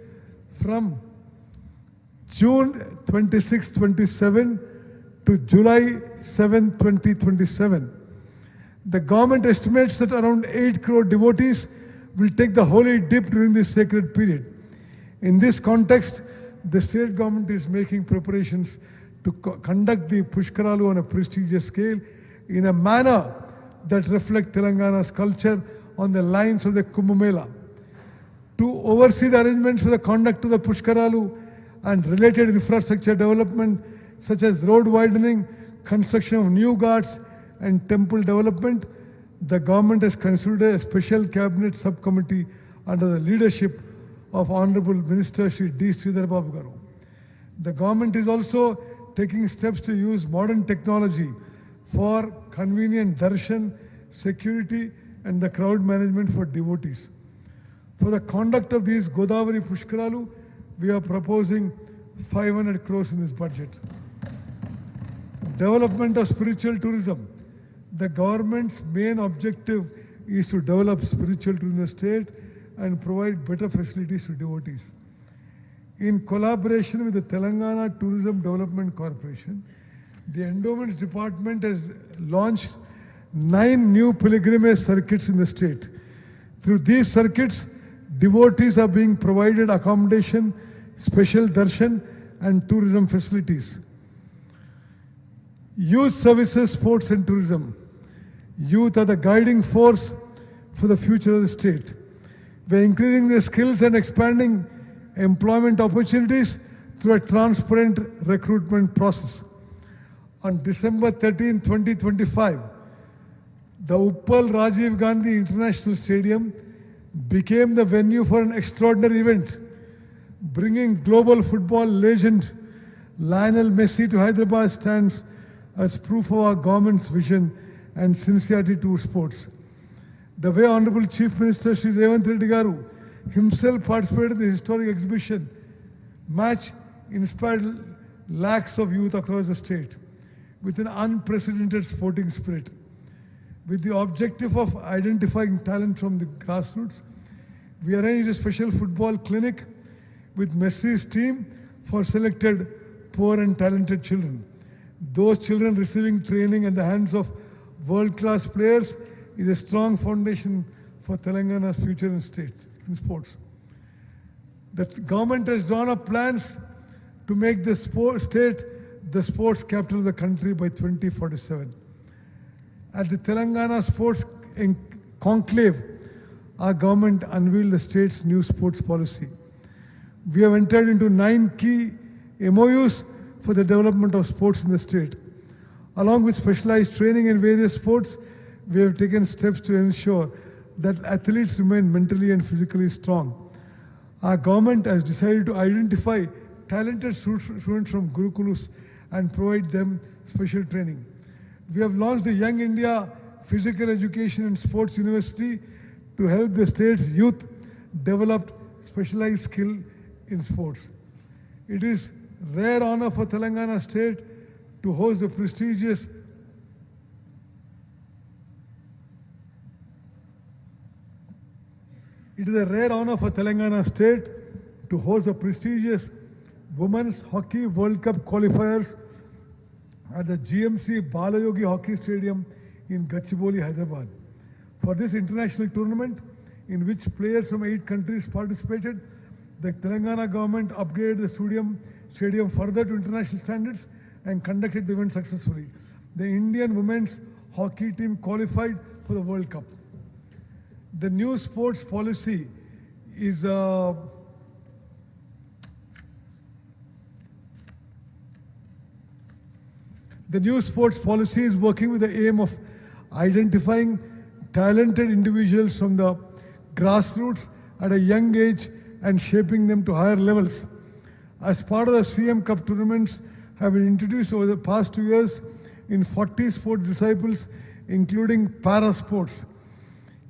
from June 26, 27 to July 7, 2027. The government estimates that around 8 crore devotees will take the holy dip during this sacred period. In this context, the state government is making preparations to conduct the Pushkaralu on a prestigious scale in a manner that reflects Telangana's culture on the lines of the Kumbh Mela. To oversee the arrangements for the conduct of the Pushkaralu and related infrastructure development such as road widening, construction of new ghats and temple development, the government has considered a special cabinet subcommittee under the leadership of Honorable Minister Shri D. Sridhar Babu Garu. The government is also taking steps to use modern technology for convenient darshan, security and the crowd management for devotees. For the conduct of these Godavari Pushkaralu, we are proposing 500 crores in this budget. Development of spiritual tourism. The government's main objective is to develop spiritual tourism in the state and provide better facilities to devotees. In collaboration with the Telangana Tourism Development Corporation, the Endowments Department has launched 9 new pilgrimage circuits in the state. Through these circuits, devotees are being provided accommodation, special darshan, and tourism facilities. Youth services, sports and tourism. Youth are the guiding force for the future of the state. We are increasing their skills and expanding employment opportunities through a transparent recruitment process. On December 13, 2025, the Uppal Rajiv Gandhi International Stadium became the venue for an extraordinary event, bringing global football legend Lionel Messi to Hyderabad stands as proof of our government's vision and sincerity to sports. The way Honorable Chief Minister Shri Revanth Reddy Garu himself participated in the historic exhibition match inspired lakhs of youth across the state with an unprecedented sporting spirit. With the objective of identifying talent from the grassroots, we arranged a special football clinic with Messi's team for selected poor and talented children. Those children receiving training at the hands of world-class players is a strong foundation for Telangana's future in sports. The government has drawn up plans to make the state the sports capital of the country by 2047. At the Telangana Sports Conclave, our government unveiled the state's new sports policy. We have entered into 9 key MOUs for the development of sports in the state. Along with specialized training in various sports, we have taken steps to ensure that athletes remain mentally and physically strong. Our government has decided to identify talented students from Gurukulus and provide them special training. We have launched the Young India Physical Education and Sports University to help the state's youth develop specialized skill in sports. It is rare honor for Telangana state to host the prestigious Women's Hockey World Cup qualifiers at the GMC Balayogi Hockey Stadium in Gachibowli, Hyderabad. For this international tournament, in which players from 8 countries participated, the Telangana government upgraded the stadium further to international standards and conducted the event successfully. The Indian women's hockey team qualified for the World Cup. The new sports policy is working with the aim of identifying talented individuals from the grassroots at a young age and shaping them to higher levels. As part of the CM Cup tournaments have been introduced over the past 2 years in 40 sports disciples, including para sports.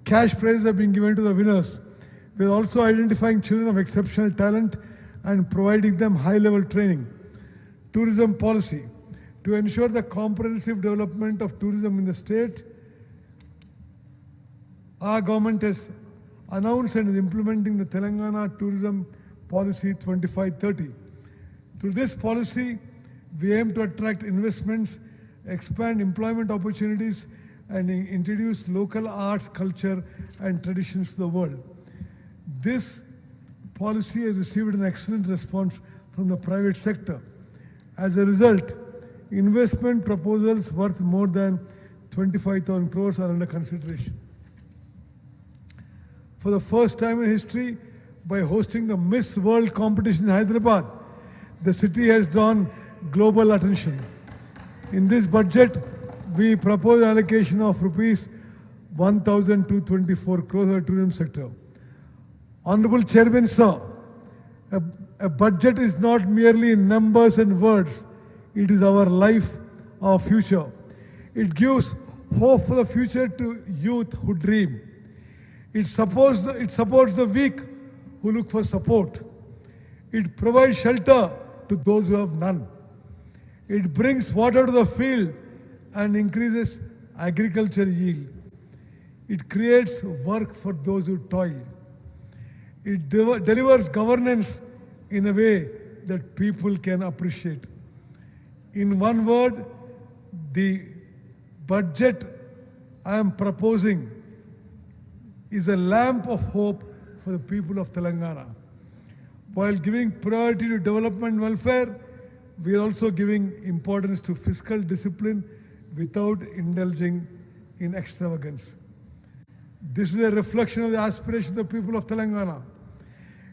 Cash prizes are being given to the winners. We are also identifying children of exceptional talent and providing them high-level training. Tourism policy. To ensure the comprehensive development of tourism in the state, our government has announced and is implementing the Telangana Tourism Policy 2530. Through this policy, we aim to attract investments, expand employment opportunities, and introduce local arts, culture, and traditions to the world. This policy has received an excellent response from the private sector. As a result, investment proposals worth more than 25,000 crores are under consideration. For the first time in history, by hosting the Miss World competition in Hyderabad, the city has drawn global attention. In this budget, we propose allocation of rupees 1,224 crores for the tourism sector. Honorable Chairman, sir, a budget is not merely numbers and words. It is our life, our future. It gives hope for the future to youth who dream. It supports the weak who look for support. It provides shelter to those who have none. It brings water to the field and increases agriculture yield. It creates work for those who toil. It delivers governance in a way that people can appreciate. In one word, the budget I am proposing is a lamp of hope for the people of Telangana. While giving priority to development and welfare, we are also giving importance to fiscal discipline without indulging in extravagance. This is a reflection of the aspirations of the people of Telangana.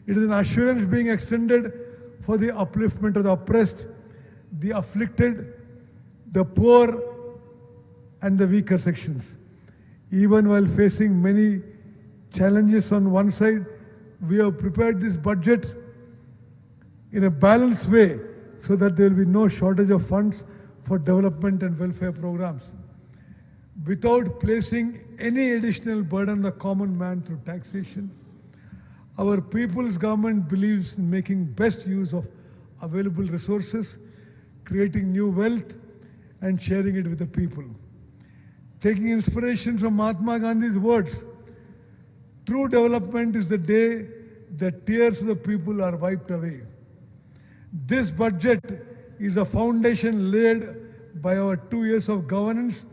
It is an assurance being extended for the upliftment of the oppressed, the afflicted, the poor, and the weaker sections. Even while facing many challenges on one side, we have prepared this budget in a balanced way so that there will be no shortage of funds for development and welfare programs, without placing any additional burden on the common man through taxation. Our people's government believes in making best use of available resources, creating new wealth, and sharing it with the people. Taking inspiration from Mahatma Gandhi's words, true development is the day that tears of the people are wiped away. This budget is a foundation laid by our 2 years of governance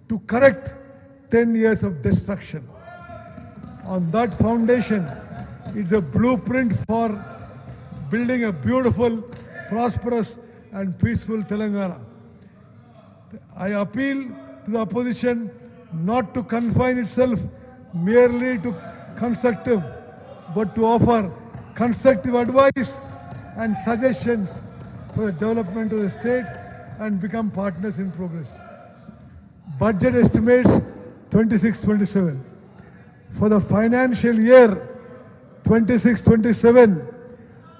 to correct 10 years of destruction. On that foundation, it's a blueprint for building a beautiful, prosperous, and peaceful Telangana. I appeal to the opposition not to confine itself merely to constructive, but to offer constructive advice and suggestions for the development of the state and become partners in progress. Budget estimates 26-27. For the financial year 26-27,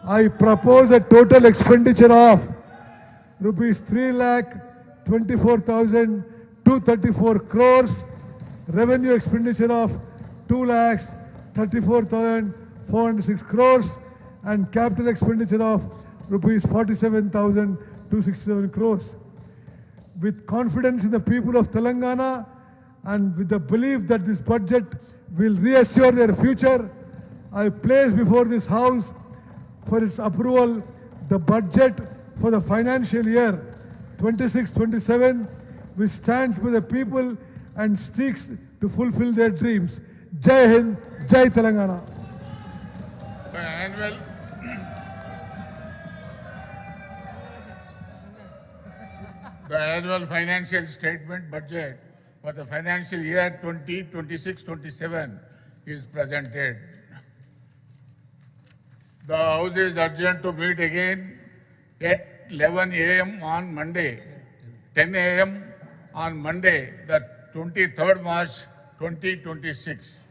I propose a total expenditure of rupees 3,24,234 crores, revenue expenditure of 2,34,406 crores, and capital expenditure of rupees 47,267 crores. With confidence in the people of Telangana and with the belief that this budget will reassure their future, I place before this House for its approval the budget for the financial year 26-27, which stands for the people and seeks to fulfill their dreams. Jai Hind, Jai Telangana. The annual financial statement budget for the financial year 2026-27 is presented. The House is urgent to meet again at 11 a.m. on Monday, 10 a.m. on Monday, the 23rd March 2026.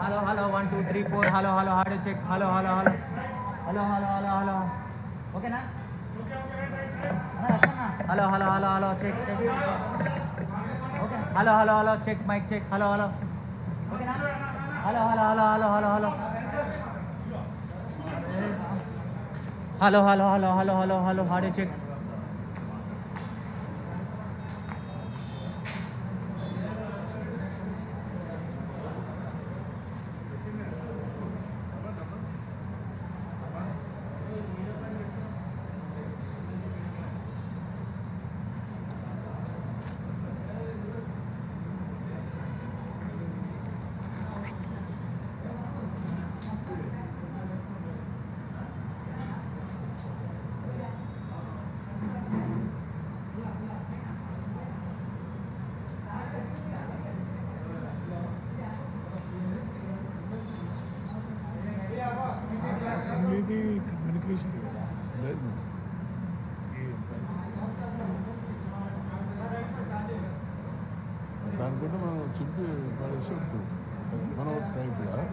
Hello, 1, 2, 3, 4. Hello, how do you check? Hello. Okay, na? Hello, check. Okay. Hello, check, mic check. Hello. Okay, na? Hello. Hello, how do you check? అసెంబ్లీది communication లేదు దానికంటే మనం చింపి పడేసి వద్దు మనం ఒక టైప్లా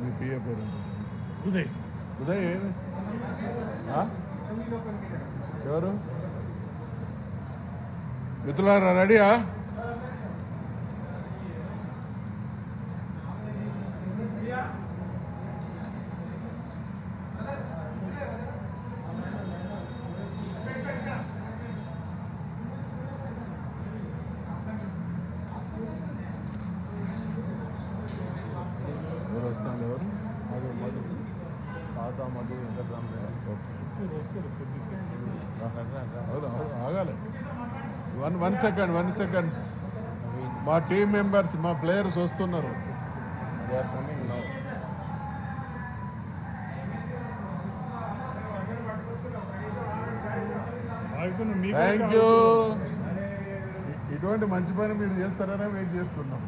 మీ PA పేరు ఉదయ్ ఉదయ్ ఎవరు మిత్రులారా రెడీయా ఎవరు వస్తాను ఎవరు ఆగాలి 1 సెకండ్ మా టీం మెంబర్స్ మా ప్లేయర్స్ వస్తున్నారు థ్యాంక్ యూ ఇటువంటి మంచి పని మీరు చేస్తారనే వెయిట్ చేస్తున్నాం